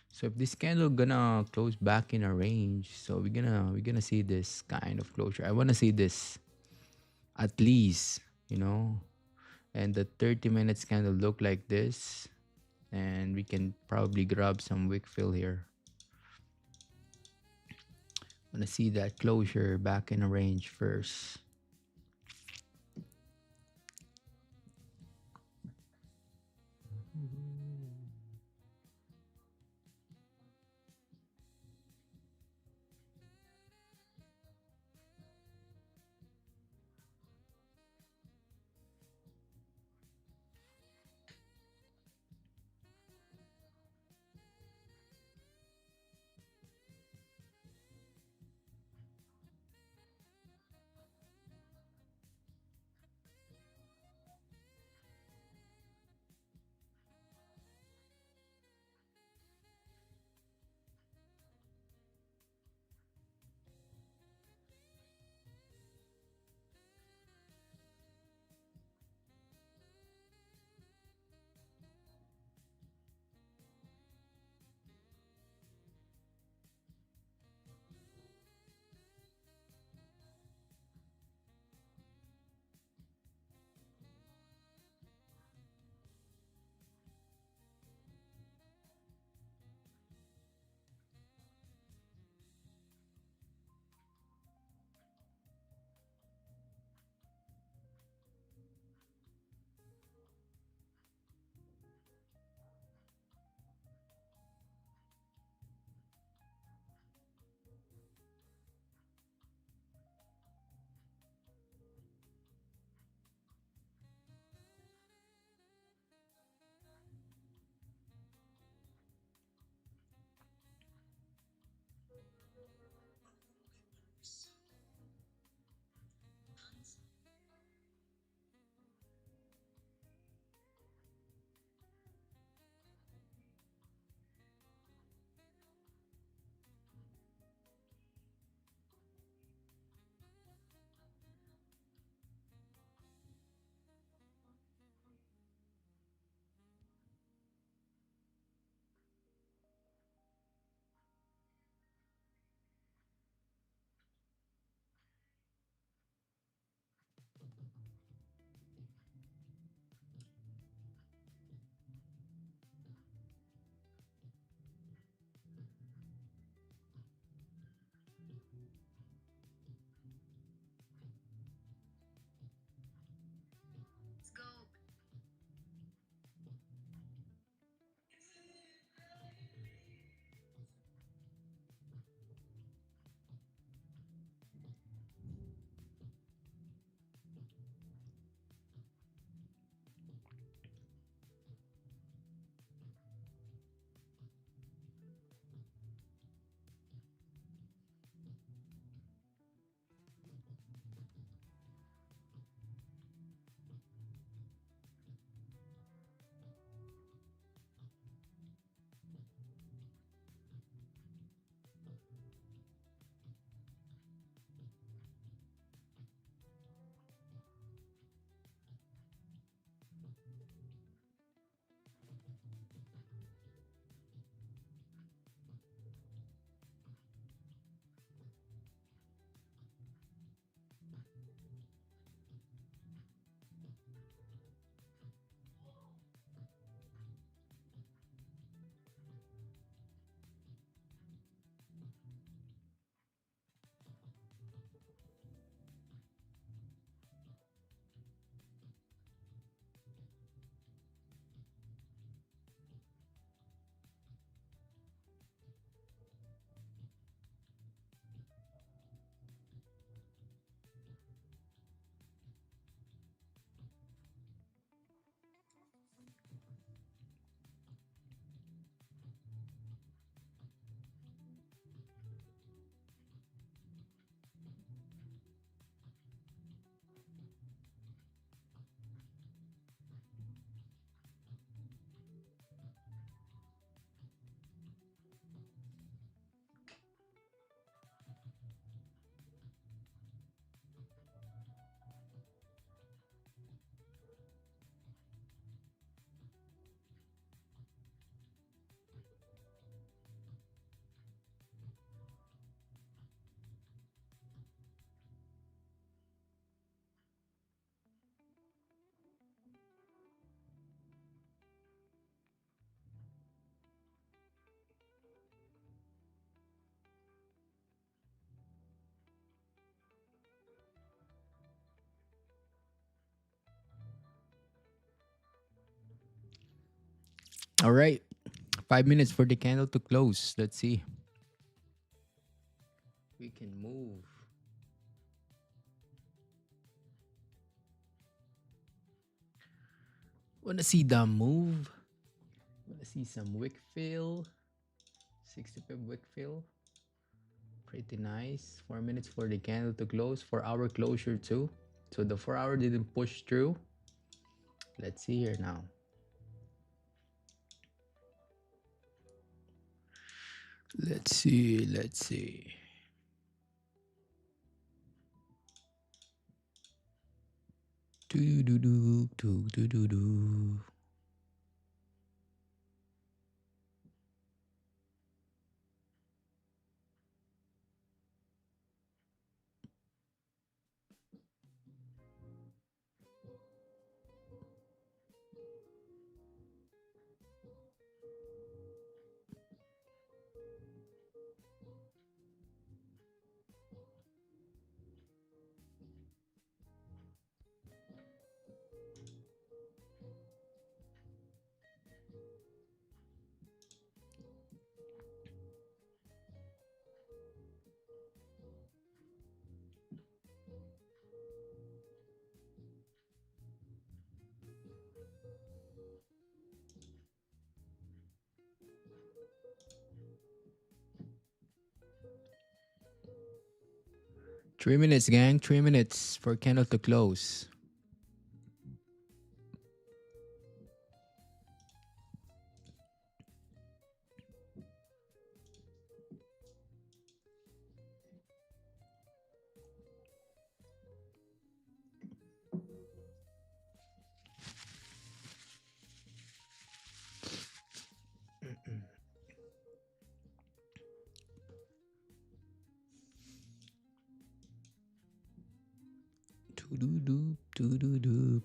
Speaker 6: So if this candle gonna close back in a range, so we're gonna see this kind of closure. I wanna see this at least, and the 30 minutes candle look like this, and we can probably grab some wick fill here. Wanna see that closure back in a range first. All right. 5 minutes for the candle to close. Let's see. We can move. Wanna see the move? Wanna see some wick fill? 60 pip wick fill. Pretty nice. 4 minutes for the candle to close. 4 hour closure too. So the 4 hour didn't push through. Let's see here now. Let's see. Let's see. Do do do do do do do. 3 minutes, gang. 3 minutes for candle to close. Do do do do do do.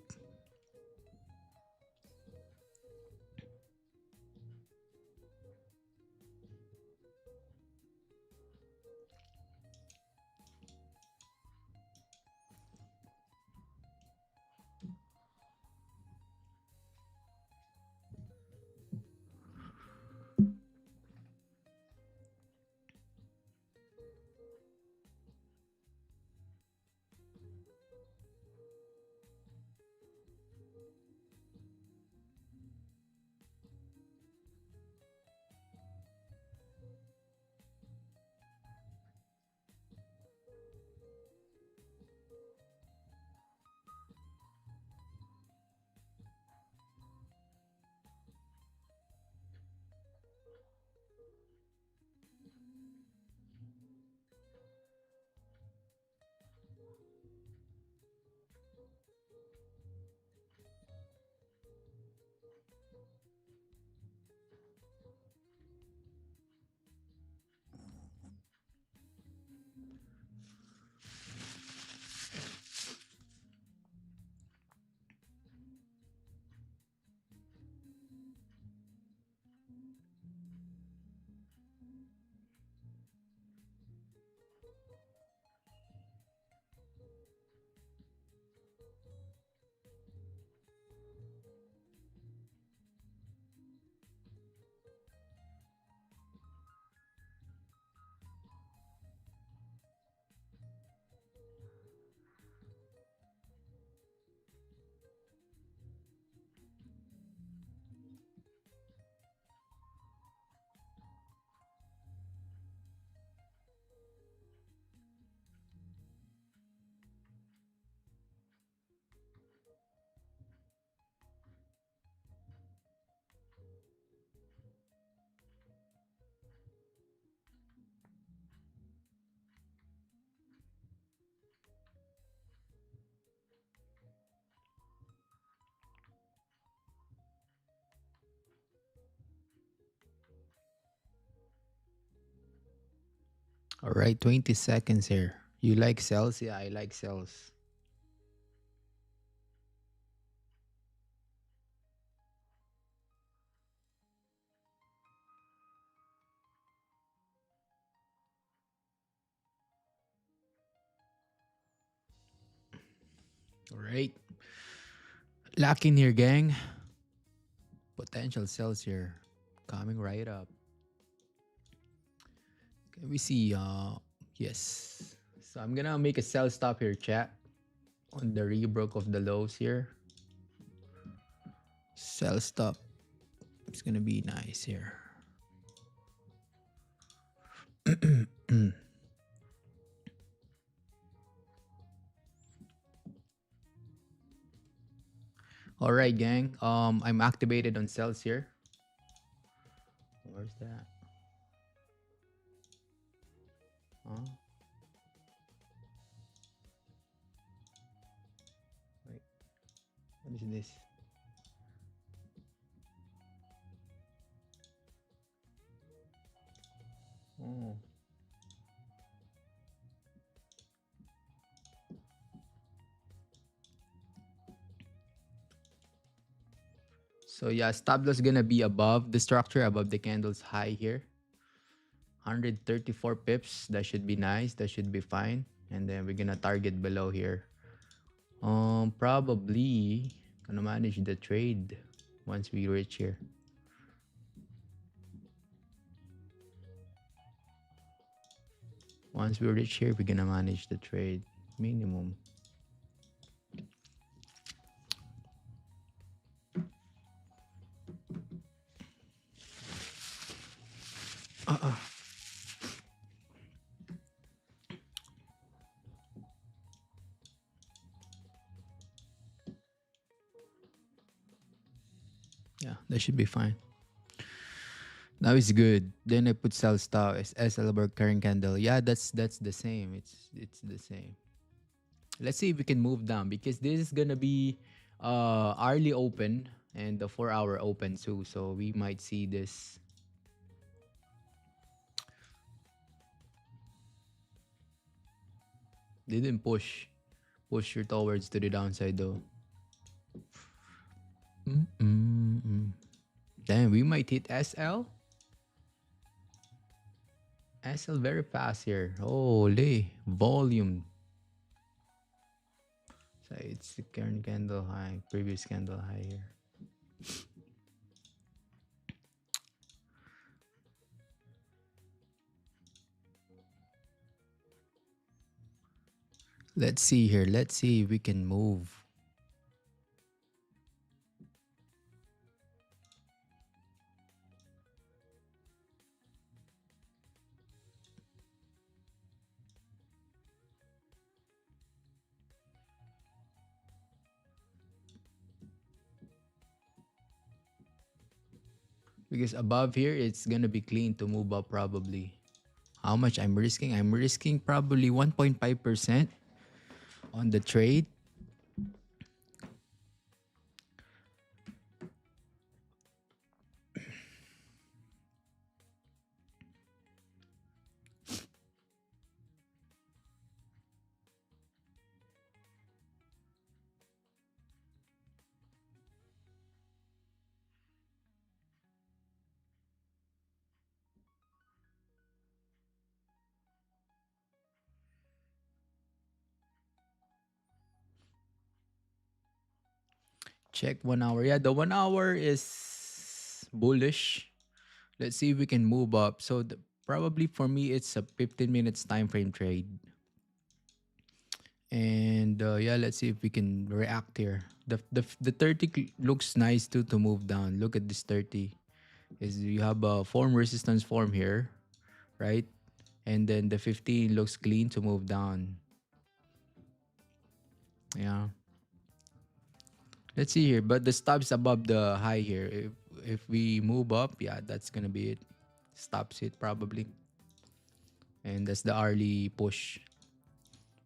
Speaker 6: All right, 20 seconds here. You like cells? Yeah, I like cells. All right. Lock in here, gang. Potential sells here coming right up. Okay, we see yes. So I'm gonna make a sell stop here, chat, on the rebroke of the lows here. Sell stop. It's gonna be nice here. All right, gang. I'm activated on cells here. Where's that? Huh? Wait. What is this? Oh. So yeah, stop loss gonna be above the structure, above the candle's high here. 134 pips. That should be nice. That should be fine. And then we're gonna target below here. Probably gonna manage the trade once we reach here. Once we reach here, we're gonna manage the trade minimum. Yeah, that should be fine. Now it's good. Then I put sell stop as SL over current candle. Yeah, that's the same. It's the same. Let's see if we can move down because this is gonna be hourly open and the 4-hour open too. So we might see this. Didn't push you towards to the downside though. Damn, we might hit SL. SL very fast here. Holy volume. So it's the current candle high, previous candle high here. Let's see here. Let's see if we can move. Because above here, it's gonna be clean to move up probably. How much I'm risking? I'm risking probably 1.5% on the trade. Check 1 hour. Yeah, the 1 hour is bullish. Let's see if we can move up. So probably for me, it's a 15 minutes time frame trade. And yeah, let's see if we can react here. The 30 looks nice too to move down. Look at this 30. Is you have a form resistance form here, right? And then the 15 looks clean to move down. Yeah. Let's see here, but the stop's above the high here. If we move up, yeah, that's gonna be it. Stops it probably. And that's the hourly push.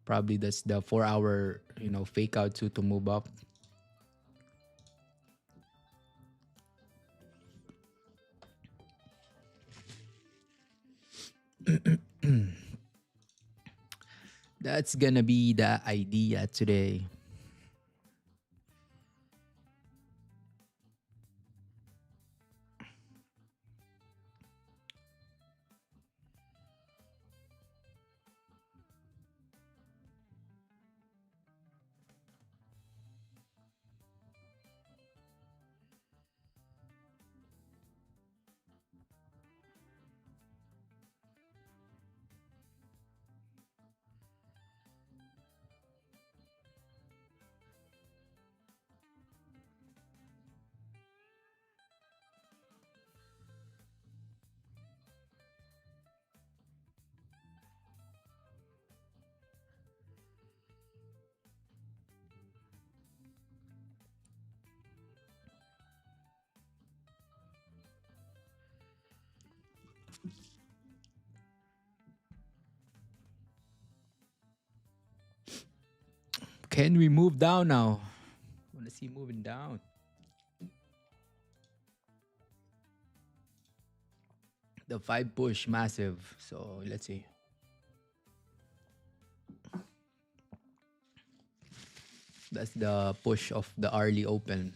Speaker 6: Probably that's the 4-hour, fake out to move up. That's gonna be the idea today. Can we move down now? Want to see moving down. The 5 push massive. So let's see. That's the push of the early open.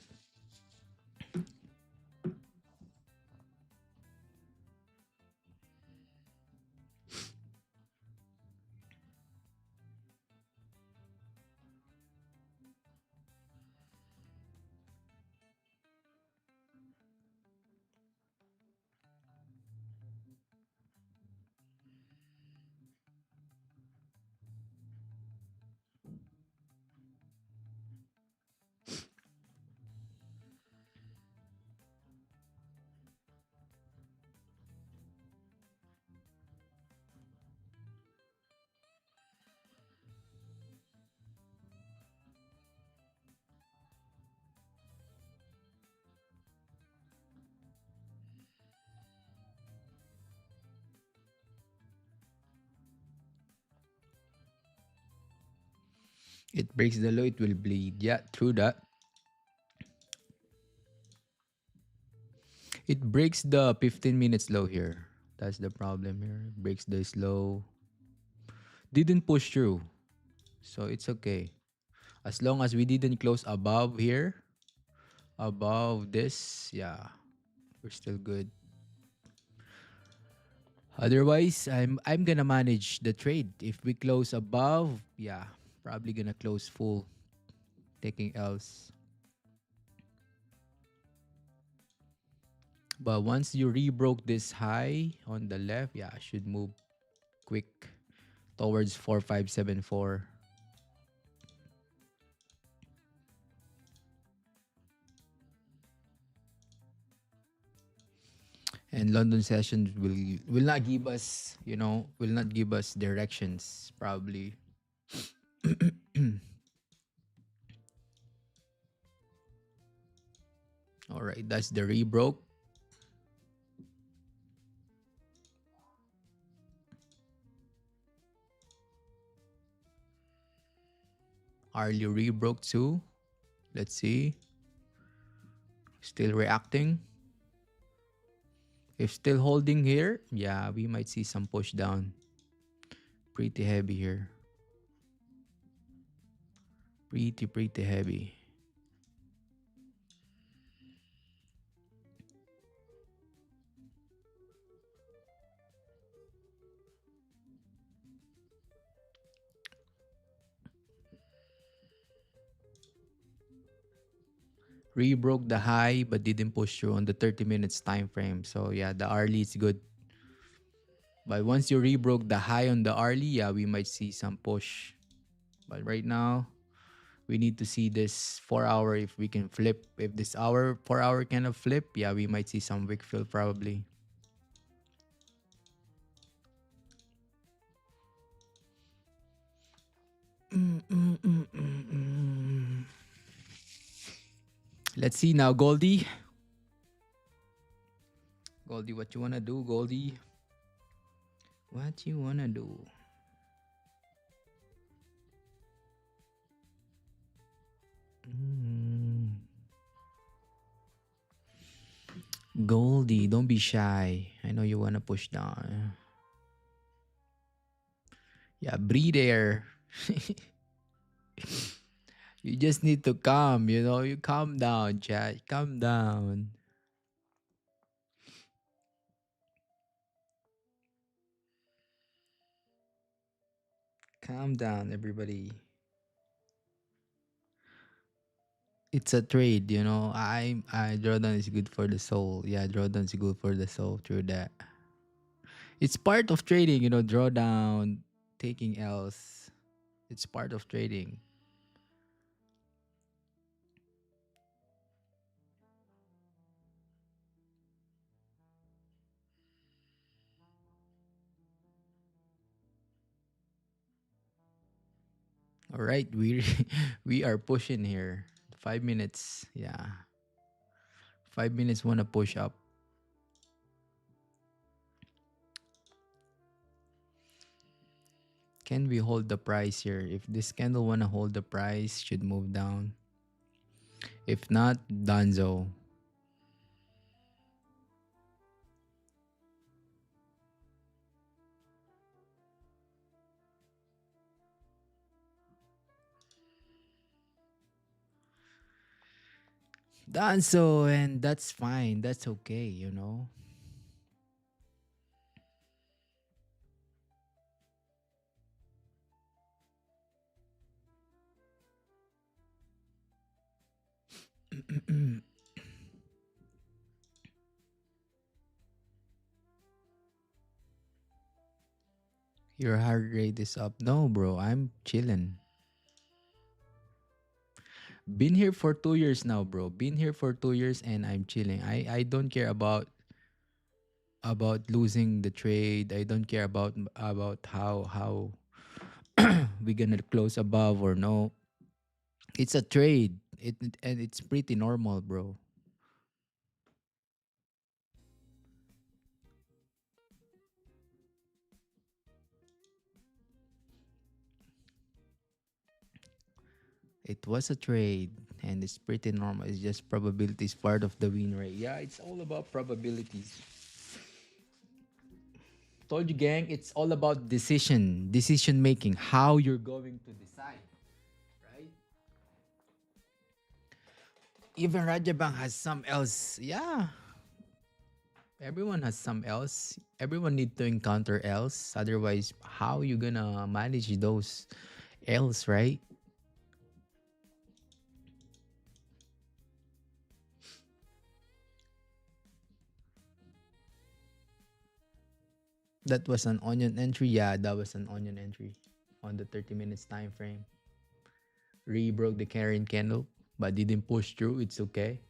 Speaker 6: It breaks the low, it will bleed. Yeah, true that. It breaks the 15 minutes low here. That's the problem here. It breaks this low. Didn't push through. So it's okay. As long as we didn't close above here, above this, yeah, we're still good. Otherwise, I'm gonna manage the trade. If we close above, yeah, probably gonna close full, taking L's. But once you rebroke this high on the left, yeah, I should move quick towards 4574. And London sessions will not give us, will not give us directions probably. All right, that's the rebroke. Early rebroke too. Let's see. Still reacting. If still holding here, yeah, we might see some push down. Pretty heavy here. Pretty heavy. Rebroke the high but didn't push through on the 30 minutes time frame. So yeah, the early is good. But once you rebroke the high on the early, yeah, we might see some push. But right now, we need to see this 4-hour if we can flip. If this 4-hour kind of flip, yeah, we might see some wick fill probably. Let's see now, Goldie. Goldie, what you wanna do, Goldie? What you wanna do? Goldie, don't be shy. I know you wanna push down. Yeah, breathe air. You just need to calm, you calm down, chat. Calm down. Calm down, everybody. It's a trade, I drawdown is good for the soul. Yeah, drawdown is good for the soul. True that. It's part of trading, drawdown, taking L's. It's part of trading. All right, we we are pushing here. 5 minutes. Yeah. 5 minutes wanna push up. Can we hold the price here? If this candle wanna hold the price, should move down. If not, Danzo. Danzo, and that's fine. That's okay, you know. Your heart rate is up. No, bro, I'm chilling. Been here for 2 years now, bro. Been here for 2 years and I'm chilling. I don't care about losing the trade. I don't care about how we gonna close above or no. It's a trade. And it's pretty normal, bro. It was a trade and it's pretty normal. It's just probabilities part of the win rate. Yeah, it's all about probabilities. Told you, gang, it's all about decision making, how you're going to decide, right? Even Rajabang has some else. Yeah, everyone has some else. Everyone need to encounter else. Otherwise, how you gonna manage those else, right? That was an onion entry. Yeah, that was an onion entry on the 30 minutes time frame. Broke the Karen candle, but didn't push through. It's okay.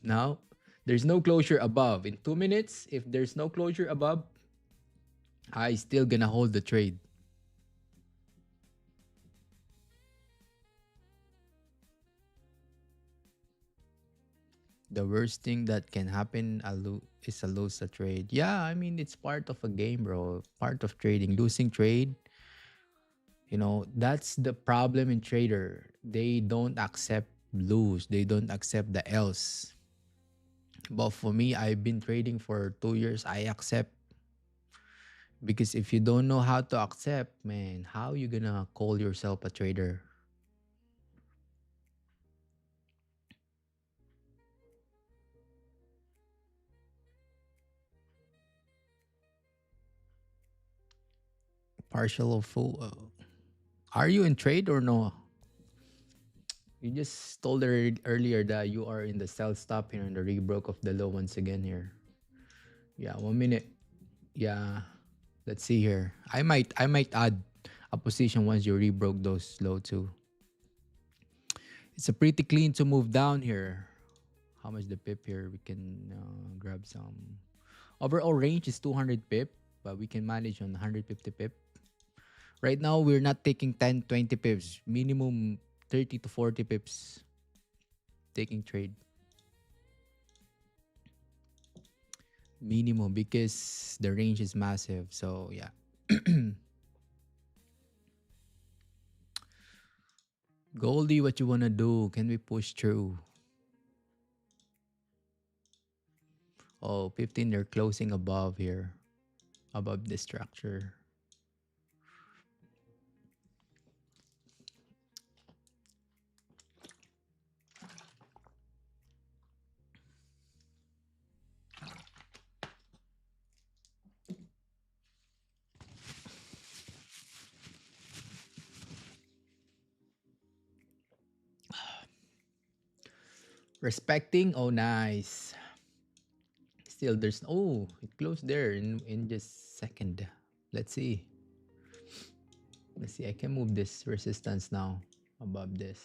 Speaker 6: Now, there's no closure above. In 2 minutes, if there's no closure above, I still gonna hold the trade. The worst thing that can happen is a lose a trade. Yeah, I mean it's part of a game, bro. Part of trading. Losing trade, that's the problem in trader. They don't accept lose. They don't accept the else. But for me, I've been trading for 2 years. I accept because if you don't know how to accept, man, how you gonna call yourself a trader? Partial or full? Are you in trade or no? You just told her earlier that you are in the sell stop here and the rebroke of the low once again here. Yeah, 1 minute. Yeah, let's see here. I might add a position once you rebroke those low too. It's a pretty clean to move down here. How much the pip here? We can grab some. Overall range is 200 pip, but we can manage on 150 pip. Right now, we're not taking 10, 20 pips. Minimum 30 to 40 pips taking trade. Minimum because the range is massive. So, yeah. Goldie, what you want to do? Can we push through? Oh, 15, they're closing above here. Above the structure. Respecting. Oh, nice. Still, there's. Oh, it closed there in just second. Let's see. Let's see. I can move this resistance now above this.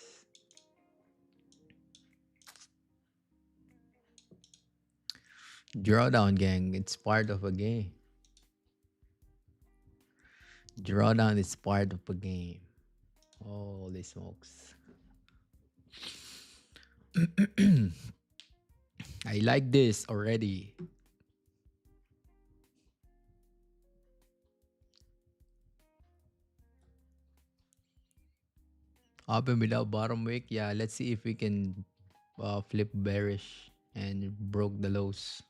Speaker 6: Drawdown, gang. It's part of a game. Drawdown is part of a game. Holy smokes. I like this already. Up and below bottom wick. Yeah, let's see if we can flip bearish and broke the lows.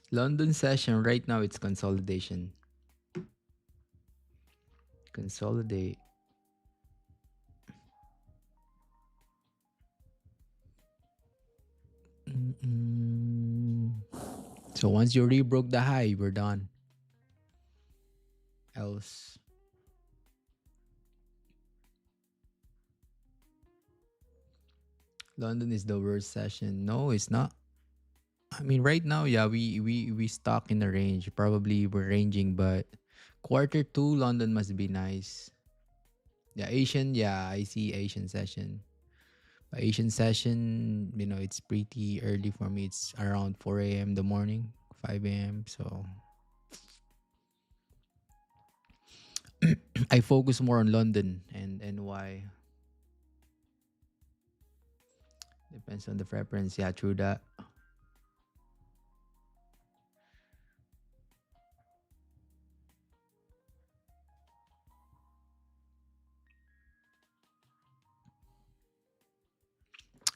Speaker 6: London session right now, it's consolidation. Consolidate. So once you rebroke the high, we're done. Else. London is the worst session. No, it's not. I mean, right now, yeah, we stuck in the range. Probably we're ranging, but quarter two, London must be nice. Yeah, Asian. Yeah, I see Asian session. But Asian session, it's pretty early for me. It's around 4 a.m. the morning, 5 a.m. So I focus more on London and why. Depends on the preference. Yeah, true that.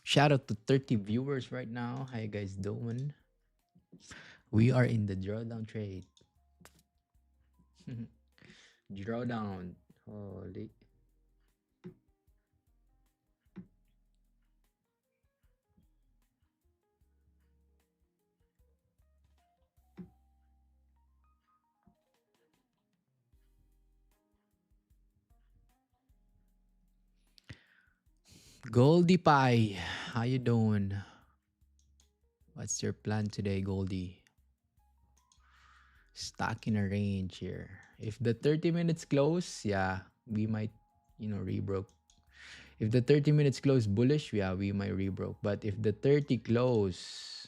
Speaker 6: Shout out to 30 viewers right now. How you guys doing? We are in the drawdown trade. Drawdown. Holy. Goldie Pie. How you doing? What's your plan today, Goldie? Stuck in a range here. If the 30 minutes close, yeah, we might, rebroke. If the 30 minutes close bullish, yeah, we might rebroke. But if the 30 close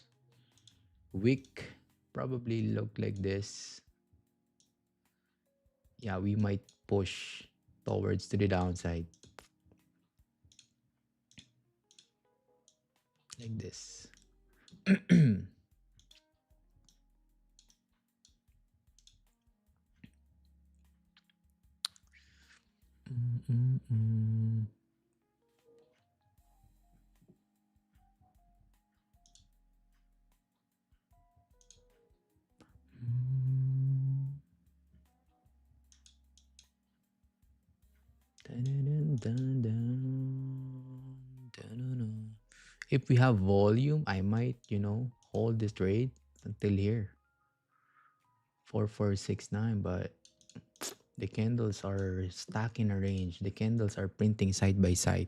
Speaker 6: weak, probably look like this. Yeah, we might push towards to the downside. Like this. If we have volume, I might, hold this trade until here. 4469, but the candles are stuck in a range. The candles are printing side by side.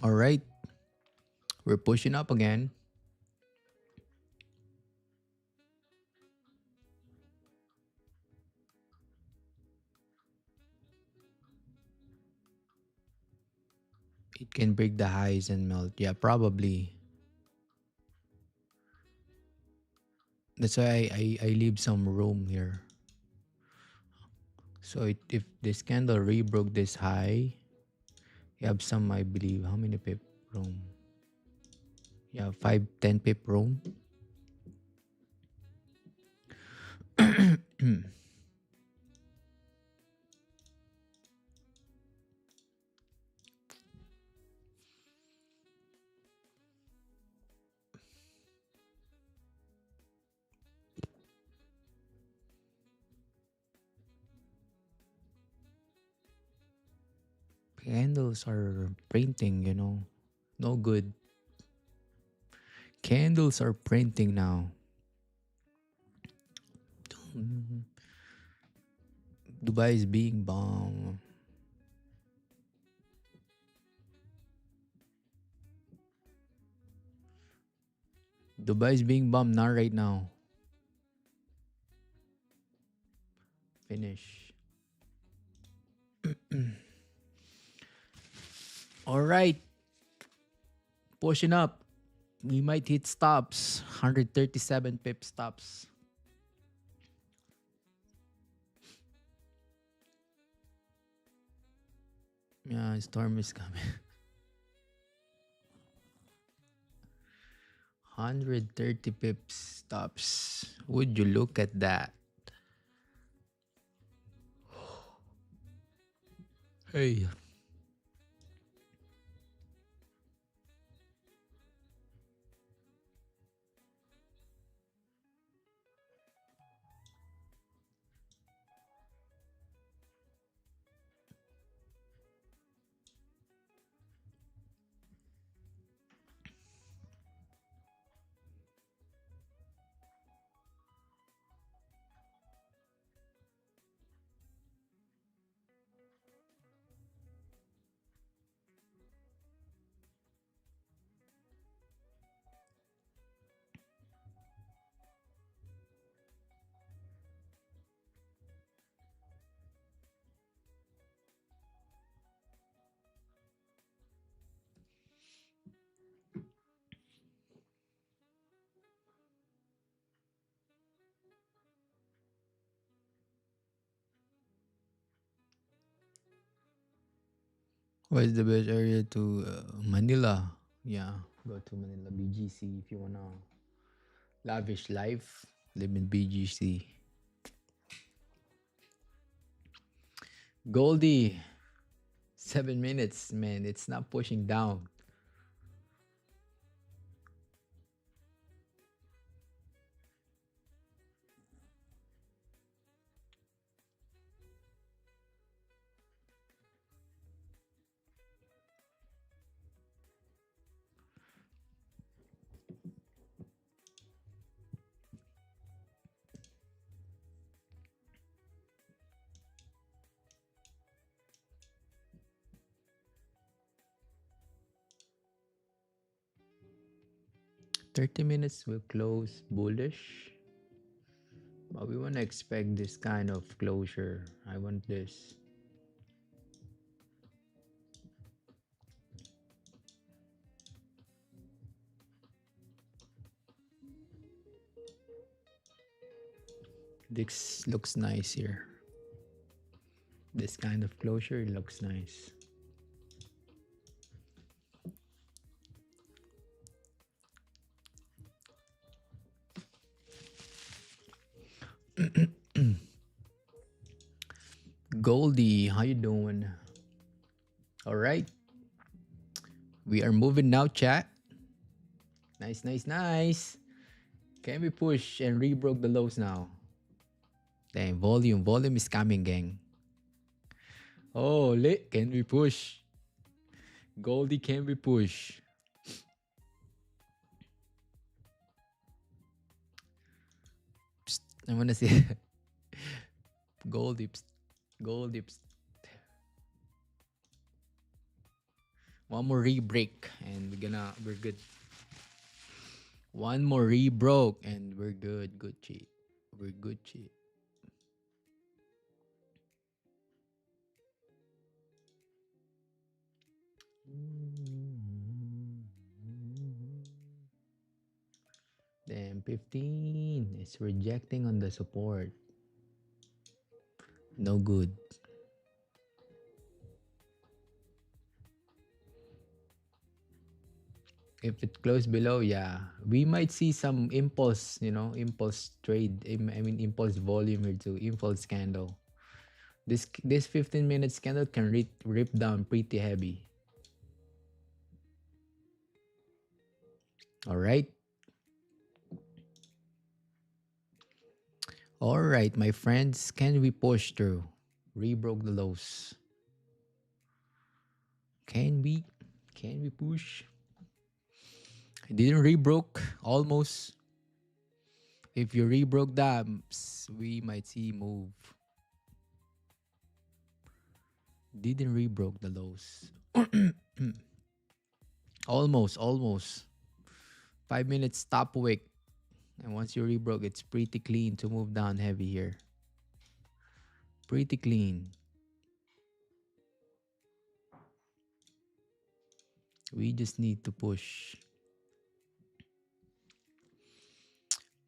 Speaker 6: All right. We're pushing up again. It can break the highs and melt. Yeah, probably. That's why I leave some room here. So if this candle rebroke this high, you have some, I believe, how many pip room? Yeah, 5-10 pip room. Candles are printing, no good. Candles are printing now. Dubai is being bombed. Dubai is being bombed, not right now. Finish. All right. Pushing up. We might hit stops. 137 pip stops. Yeah, storm is coming. 130 pips stops. Would you look at that? Hey. What is the best area to Manila? Yeah, go to Manila BGC if you wanna lavish life. Live in BGC. Goldie, 7 minutes, man. It's not pushing down. 30 minutes will close bullish. But we wanna expect this kind of closure. I want this. This looks nice here. This kind of closure looks nice. Goldie, how you doing? All right. We are moving now, chat. Nice, nice, nice. Can we push and rebroke the lows now? Damn, volume. Volume is coming, gang. Oh, lit. Can we push? Goldie, can we push? Psst, I want to see. Goldie, psst. Goldie, psst. One more re-break and we're good. One more re-broke and we're good. Good shit. We're good shit. Damn, 15. It's rejecting on the support. No good. If it closed below, yeah, we might see some impulse, impulse trade. I mean, impulse volume here too, impulse candle. This 15 minutes candle can rip down pretty heavy. All right. All right, my friends, can we push through? Rebroke the lows. Can we push? I didn't rebroke, almost. If you rebroke that, we might see move. Didn't rebroke the lows. Almost. 5 minutes stop wick. And once you rebroke, it's pretty clean to move down heavy here. Pretty clean. We just need to push.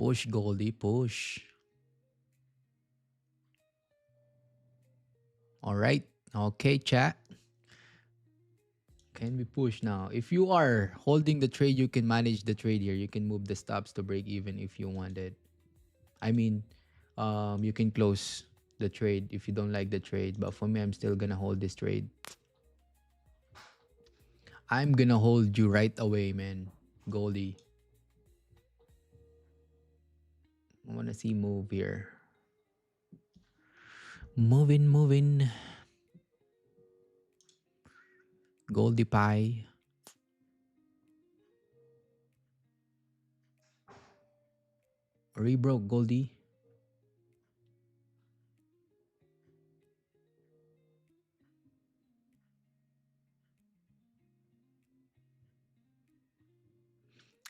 Speaker 6: Push, Goldie, push. All right. Okay, chat. Can we push now? If you are holding the trade, you can manage the trade here. You can move the stops to break even if you wanted. I mean, you can close the trade if you don't like the trade. But for me, I'm still gonna hold this trade. I'm gonna hold you right away, man. Goldie. I wanna see move here. Moving, moving. Goldie pie. Rebroke, Goldie.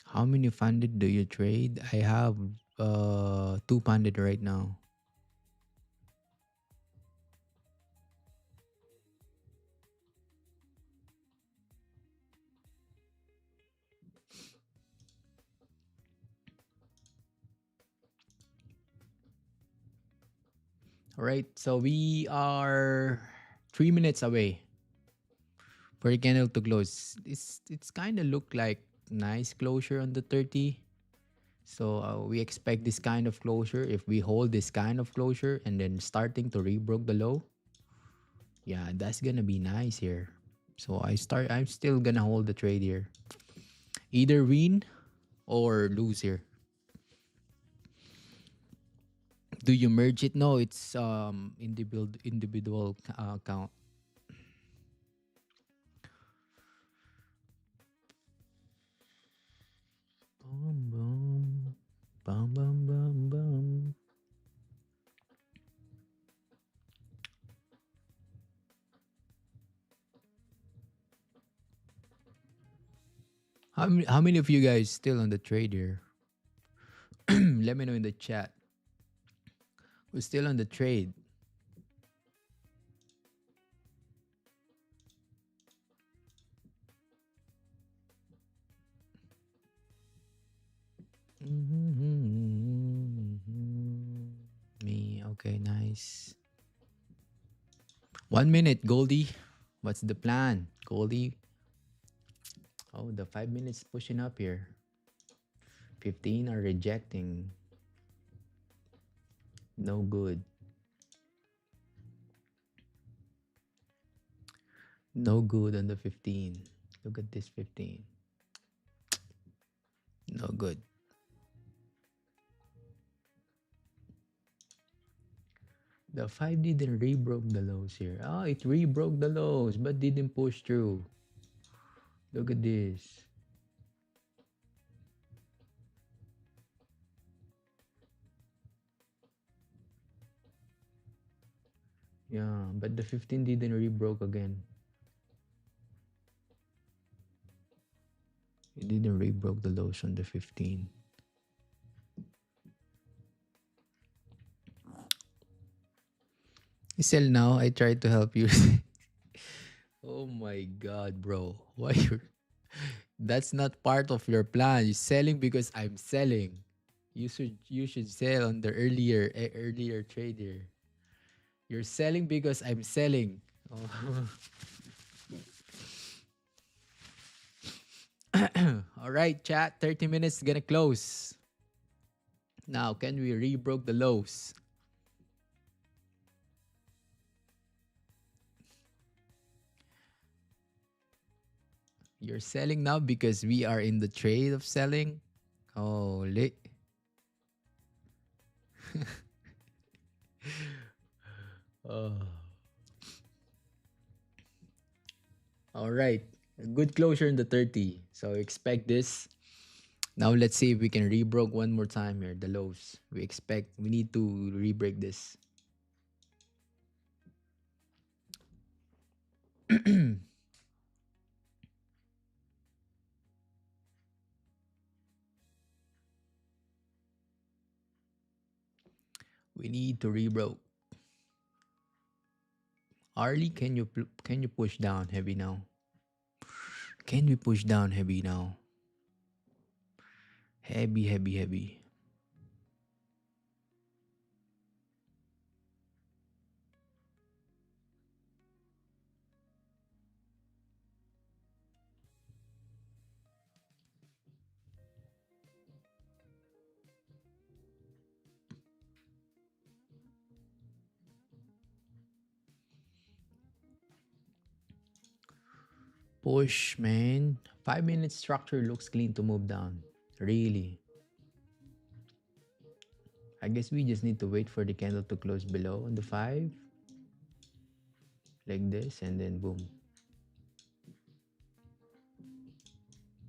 Speaker 6: How many funded do you trade? I have 2 funded right now. All right, so we are 3 minutes away for the candle to close. It's kind of look like nice closure on the 30. So we expect this kind of closure. If we hold this kind of closure and then starting to rebroke the low, yeah, that's gonna be nice here. So I'm still gonna hold the trade here. Either win or lose here. Do you merge it? No, it's individual count. Boom, boom, bum, bum, bum, bum. How many of you guys still on the trade here? Let me know in the chat. We're still on the trade. Me, okay, nice. 1 minute, Goldie. What's the plan, Goldie? Oh, the 5 minutes pushing up here. 15 are rejecting. No good. No good on the 15. Look at this 15. No good. The 5 didn't rebroke the lows here. Oh, it rebroke the lows but didn't push through. Look at this. Yeah, but the 15 didn't rebroke again. It didn't rebroke the lows on the 15. Sell now. I tried to help you. Oh my god, bro. Why you That's not part of your plan. You're selling because I'm selling. You should sell on the earlier trade here. You're selling because I'm selling. Oh. All right, chat. 30 minutes gonna close. Now, can we rebroke the lows? You're selling now because we are in the trade of selling. Holy. Oh. All right. A good closure in the 30. So expect this. Now let's see if we can rebroke one more time here. The lows. We need to rebreak this. We need to rebroke. Arlie, can you push down heavy now? Can we push down heavy now? Heavy, heavy, heavy. Push, man. 5 minute structure looks clean to move down. Really. I guess we just need to wait for the candle to close below on the 5. Like this, and then boom.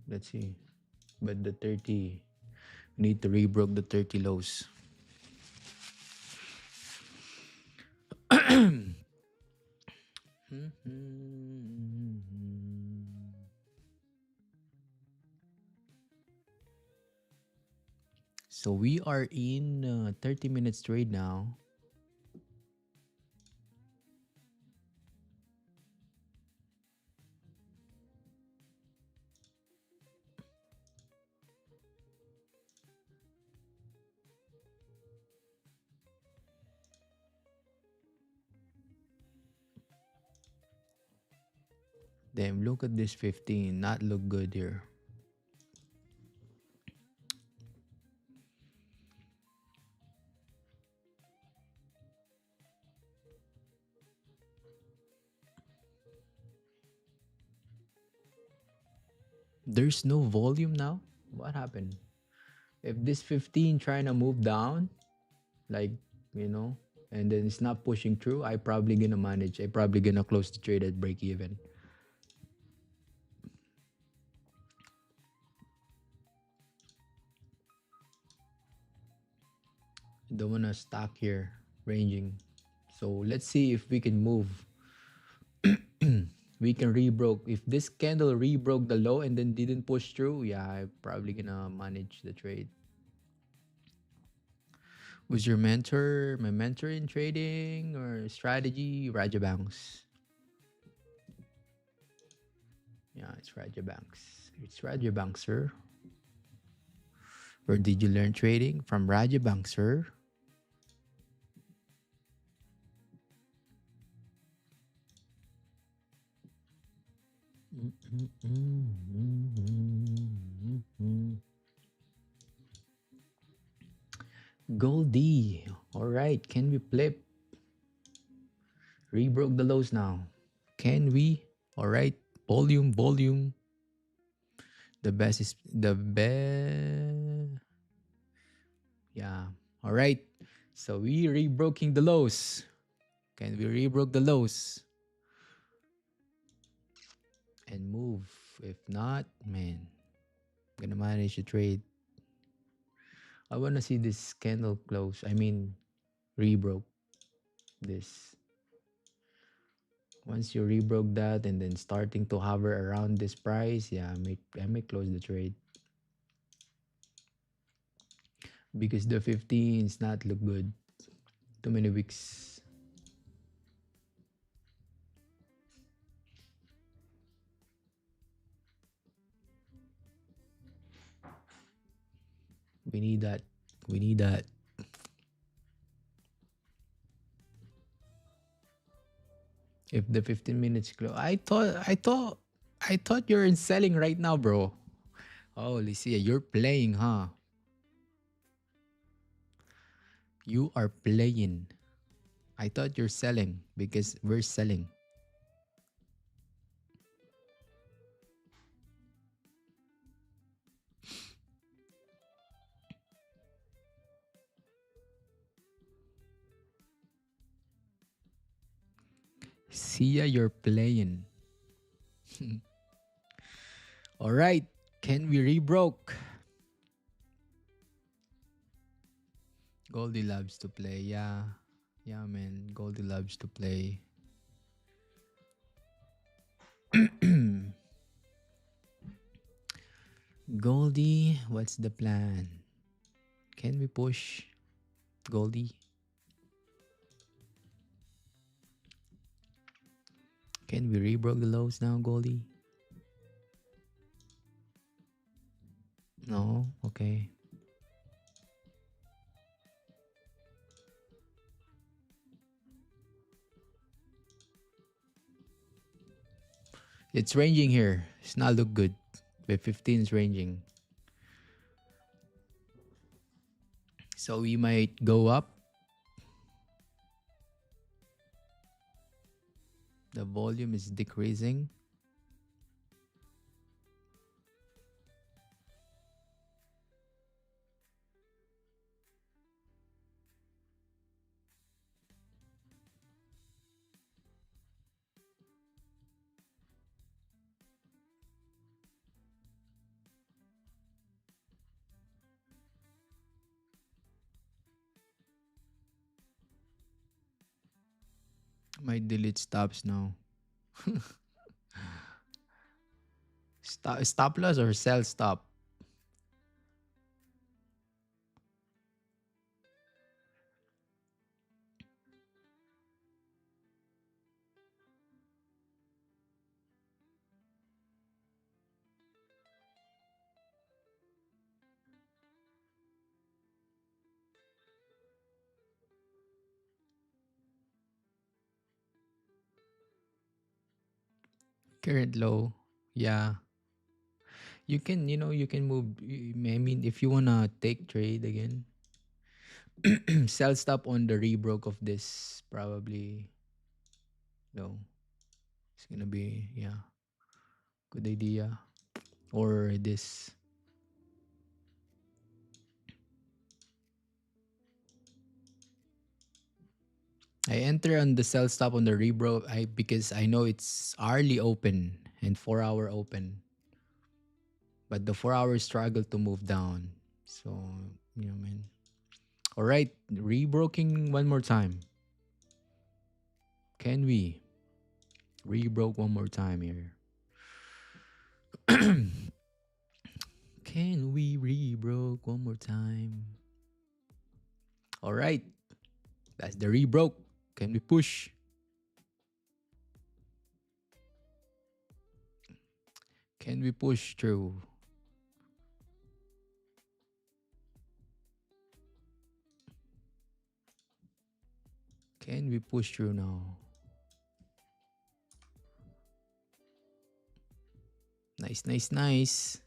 Speaker 6: Let's see. But the 30, we need to rebroke the 30 lows. So we are in 30 minutes trade now. Damn, look at this 15. Not look good here. There's no volume now? What happened? If this 15 trying to move down, like, you know, and then it's not pushing through, I probably gonna manage. I probably gonna close the trade at break even. Don't wanna stock here, ranging. So let's see if we can move. We can rebroke. If this candle rebroke the low and then didn't push through, yeah, I'm probably gonna manage the trade. Was your mentor my mentor in trading or strategy? Raja Banks. Yeah, it's Raja Banks. It's Raja Banks, sir. Where did you learn trading? From Raja Banks, sir. Goldie. All right. Can we flip? Rebroke the lows now. Can we? All right. Volume, volume. The best is the best. Yeah. All right. So we rebroking the lows. Can we rebroke the lows? And move. If not, man, I'm gonna manage the trade. I wanna see this candle close. I mean, rebroke this. Once you rebroke that and then starting to hover around this price, yeah, I may close the trade. Because the 15 is not look good. Too many weeks. We need that. We need that. If the 15 minutes close, I thought you're in selling right now, bro. Oh, Licia, you're playing, huh? You are playing. I thought you're selling because we're selling. Sia, you're playing. All right. Can we rebroke? Goldie loves to play. Yeah. Yeah, man. Goldie loves to play. Goldie, what's the plan? Can we push Goldie? Can we rebroke the lows now, Goldie? No? Okay. It's ranging here. It's not look good. The 15 is ranging. So we might go up. The volume is decreasing. Might delete stops now. Stop loss or sell stop? Current low. Yeah. You can, you can move. I mean, if you wanna take trade again, sell stop on the rebroke of this probably. No, it's gonna be, yeah, good idea. Or this. I enter on the sell stop on the rebroke because I know it's hourly open and 4 hour open, but the 4 hour struggle to move down. So, man. All right, rebroking one more time. Can we rebroke one more time here? Can we rebroke one more time? All right, that's the rebroke. Can we push? Can we push through? Can we push through now? Nice, nice, nice.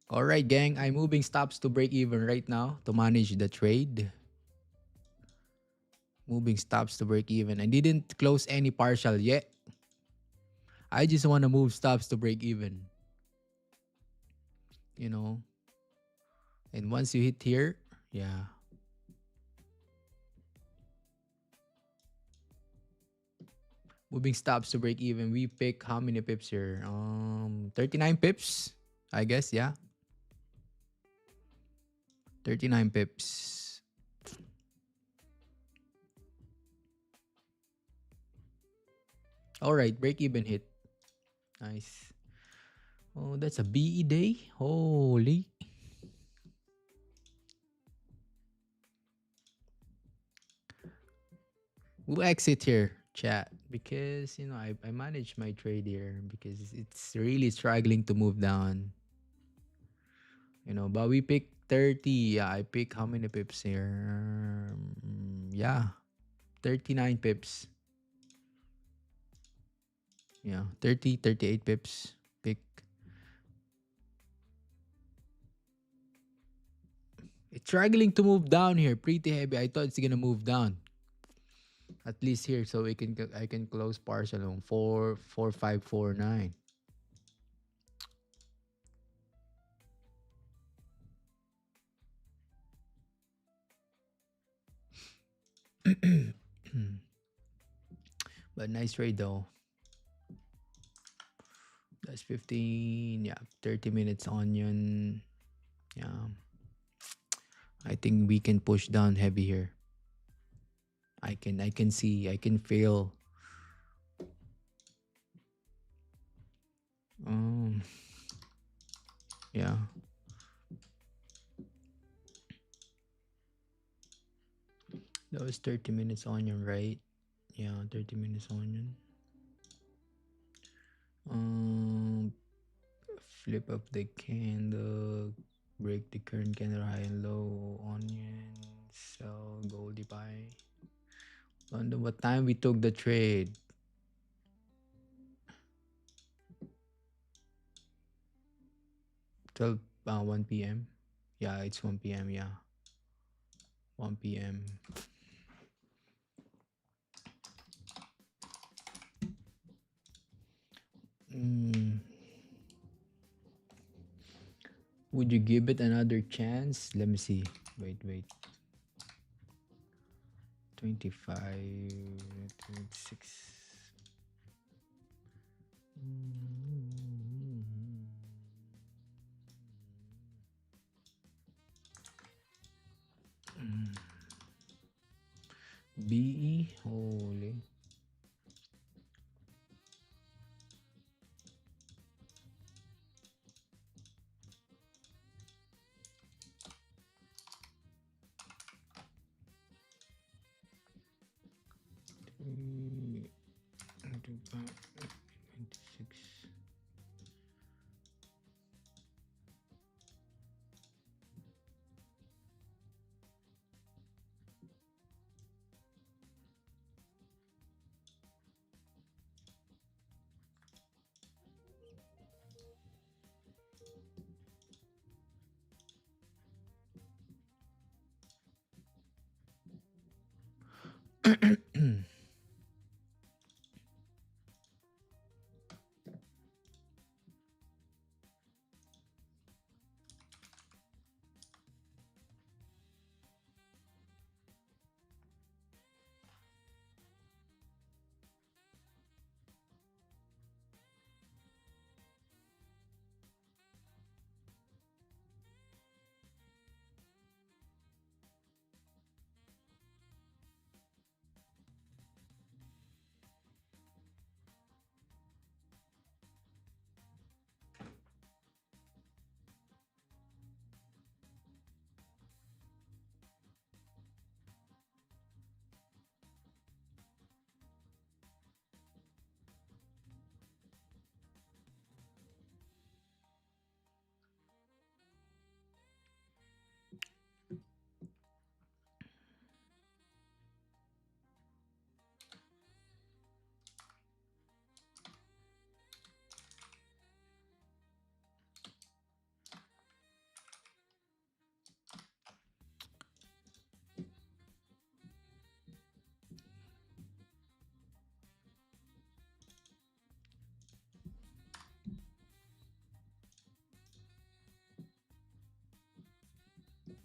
Speaker 6: All right, gang. I'm moving stops to break even right now to manage the trade. Moving stops to break even. I didn't close any partial yet. I just want to move stops to break even. You know. And once you hit here, yeah. Moving stops to break even. We pick how many pips here? 39 pips, I guess, yeah. 39 pips. All right, break even hit. Nice. Oh, that's a BE day. Holy. We'll exit here, chat, because I manage my trade here because it's really struggling to move down. But we pick 30. Yeah, I pick how many pips here? Yeah, 39 pips. Yeah, 30, 38 pips. Pick. It's struggling to move down here. Pretty heavy. I thought it's gonna move down. At least here, so I can close partial on 4.4549. But nice trade though. That's 15. Yeah, 30 minutes onion. Yeah. I think we can push down heavy here. I can see, I can feel. Yeah. That was 30 minutes onion, right? Yeah, 30 minutes onion. Flip up the candle, break the current candle high and low, onion, sell, goldie buy. Wonder what time we took the trade. 1 p.m. Yeah, it's 1 p.m. Yeah, 1 p.m. Would you give it another chance? Let me see. Wait. 25, 26.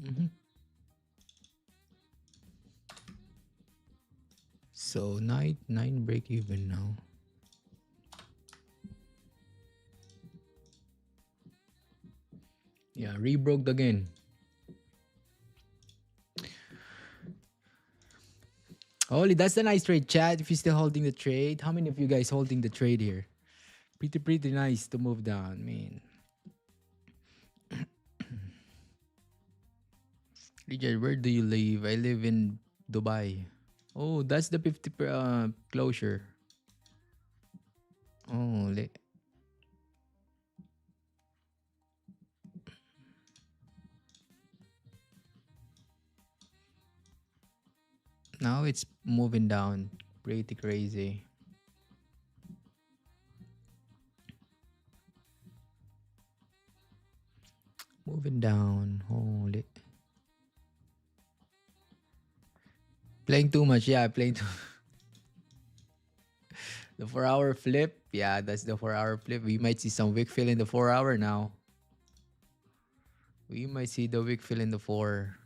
Speaker 6: Mhm. So nine break even now. Yeah, rebroke again. Holy, that's a nice trade, chat. If you're still holding the trade, how many of you guys holding the trade here? Pretty nice to move down, man. Richard, where do you live? I live in Dubai. Oh, that's the 50 closure. Oh, now it's moving down. Pretty crazy. Moving down. Holy. Playing too much. Yeah, playing too The 4-hour flip. Yeah, that's the 4-hour flip. We might see some wick fill in the 4-hour now. We might see the wick fill in the 4-hour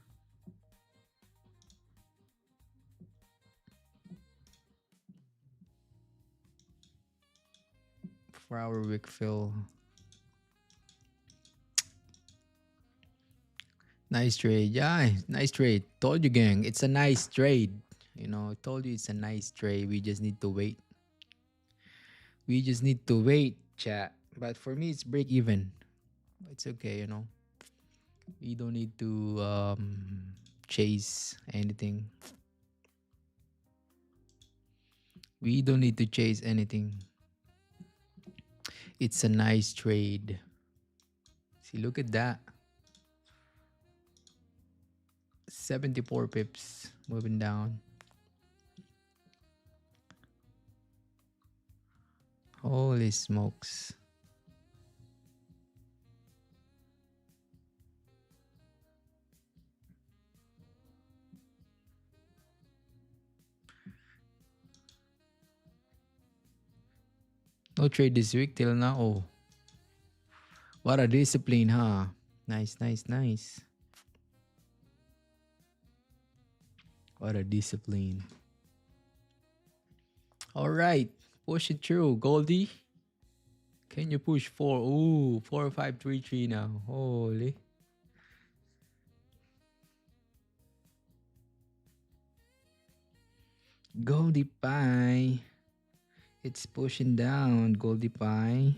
Speaker 6: wick fill. Nice trade. Yeah, nice trade. Told you, gang. It's a nice trade. You know, told you it's a nice trade. We just need to wait. We just need to wait, chat. But for me, it's break even. It's okay, you know. We don't need to chase anything. We don't need to chase anything. It's a nice trade. See, look at that. 74 pips moving down. Holy smokes. No trade this week till now. Oh, what a discipline, huh? Nice, nice, nice. What a discipline. All right, push it through, Goldie. Can you push 4? Ooh, 4533 now. Holy. Goldie Pie. It's pushing down, Goldie Pie.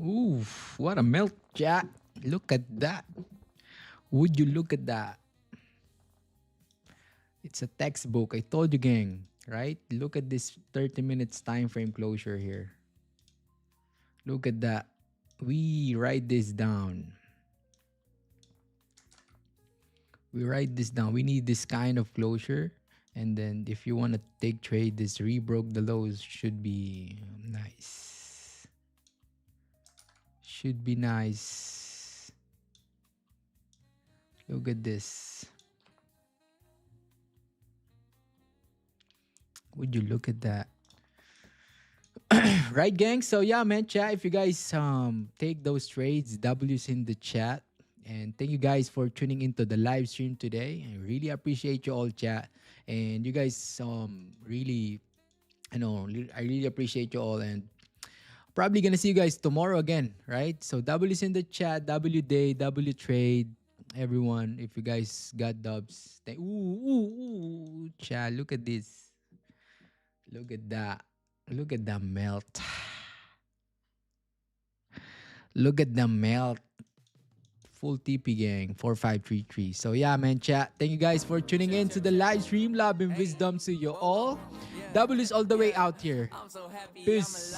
Speaker 6: Ooh, what a melt, chat. Look at that. Would you look at that? It's a textbook. I told you, gang. Right? Look at this 30 minutes time frame closure here. Look at that. We write this down. We write this down. We need this kind of closure. And then if you want to take trade, this rebroke the lows should be nice. Should be nice. Look at this. Would you look at that? Right, gang? So yeah, man, chat. If you guys take those trades, W's in the chat. And thank you guys for tuning into the live stream today. I really appreciate you all, chat. And you guys really, I really appreciate you all. And probably gonna see you guys tomorrow again, right? So W's in the chat, W day, W trade, everyone. If you guys got dubs, chat. Look at this. Look at that. Look at the melt. Look at the melt. Full TP gang 4533. So yeah, man, chat. Thank you guys for tuning in to the live stream. Love and wisdom to you all. W is all the way out here. Peace.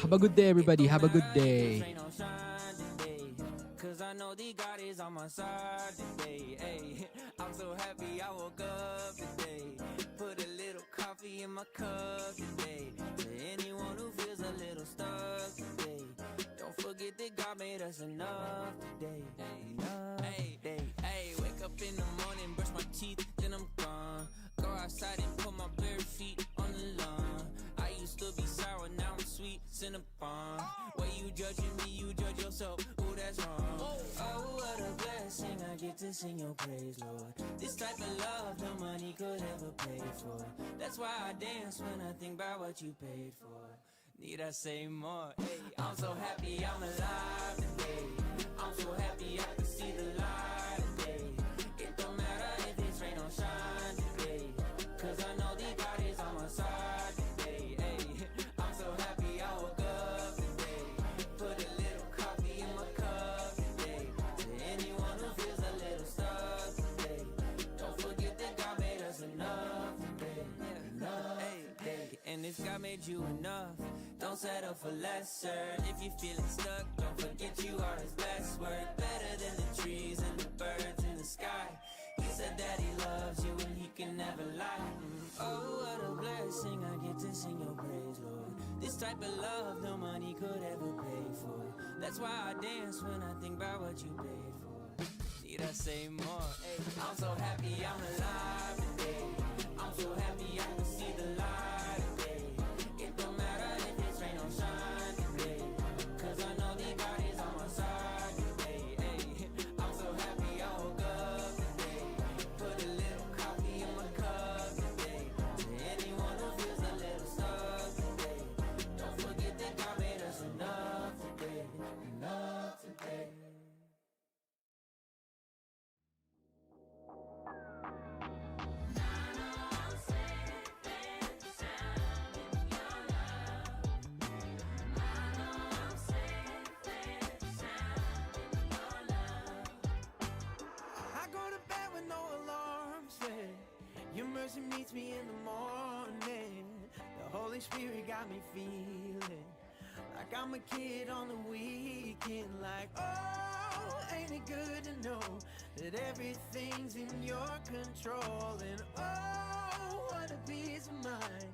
Speaker 6: Have a good day, everybody. Have a good day.
Speaker 8: Cause I know the God is on my side today. Ay, I'm so happy I woke up today. Put a little coffee in my cup today. To anyone who feels a little stuck today, don't forget that God made us enough today. Enough today. Ay, wake up in the morning, brush my teeth, then I'm gone. Go outside and put my bare feet on the lawn. I used to be sour, now I'm sweet, Cinnabon. Way you judging me, you judge yourself. Ooh, that's wrong. Oh, what a blessing, I get to sing your praise, Lord. This type of love no money could ever pay for. That's why I dance when I think about what you paid for. Need I say more? Hey, I'm so happy I'm alive today. I'm so happy I can see the light today. It don't matter if it's rain or shine today, cause I know the God is on my side today. Hey, I'm so happy I woke up today. Put a little coffee in my cup today. To anyone who feels a little stuck today, don't forget that God made us enough today. Enough today. And if God made you enough, don't settle for lesser. If you're feeling stuck, don't forget you are his best work. Better than the trees and the birds in the sky. He said that he loves you and he can never lie. Oh, what a blessing, I get to sing your praise, Lord. This type of love no money could ever pay for. That's why I dance when I think about what you paid for. Need I say more? Hey, I'm so happy I'm alive today. I'm so happy I can see the light today. It don't matter if it's rain or shine today, cause I know the God is on my side today. Hey, I'm so happy I woke up today. Put a little coffee in my cup today. To anyone who feels a little stuck today, don't forget that God made us enough today. Enough today.
Speaker 5: I go to bed with no alarm set. Your mercy meets me in the morning. The Holy Spirit got me feeling like I'm a kid on the weekend. Like, oh, ain't it good to know that everything's in your control? And oh, what a peace of mind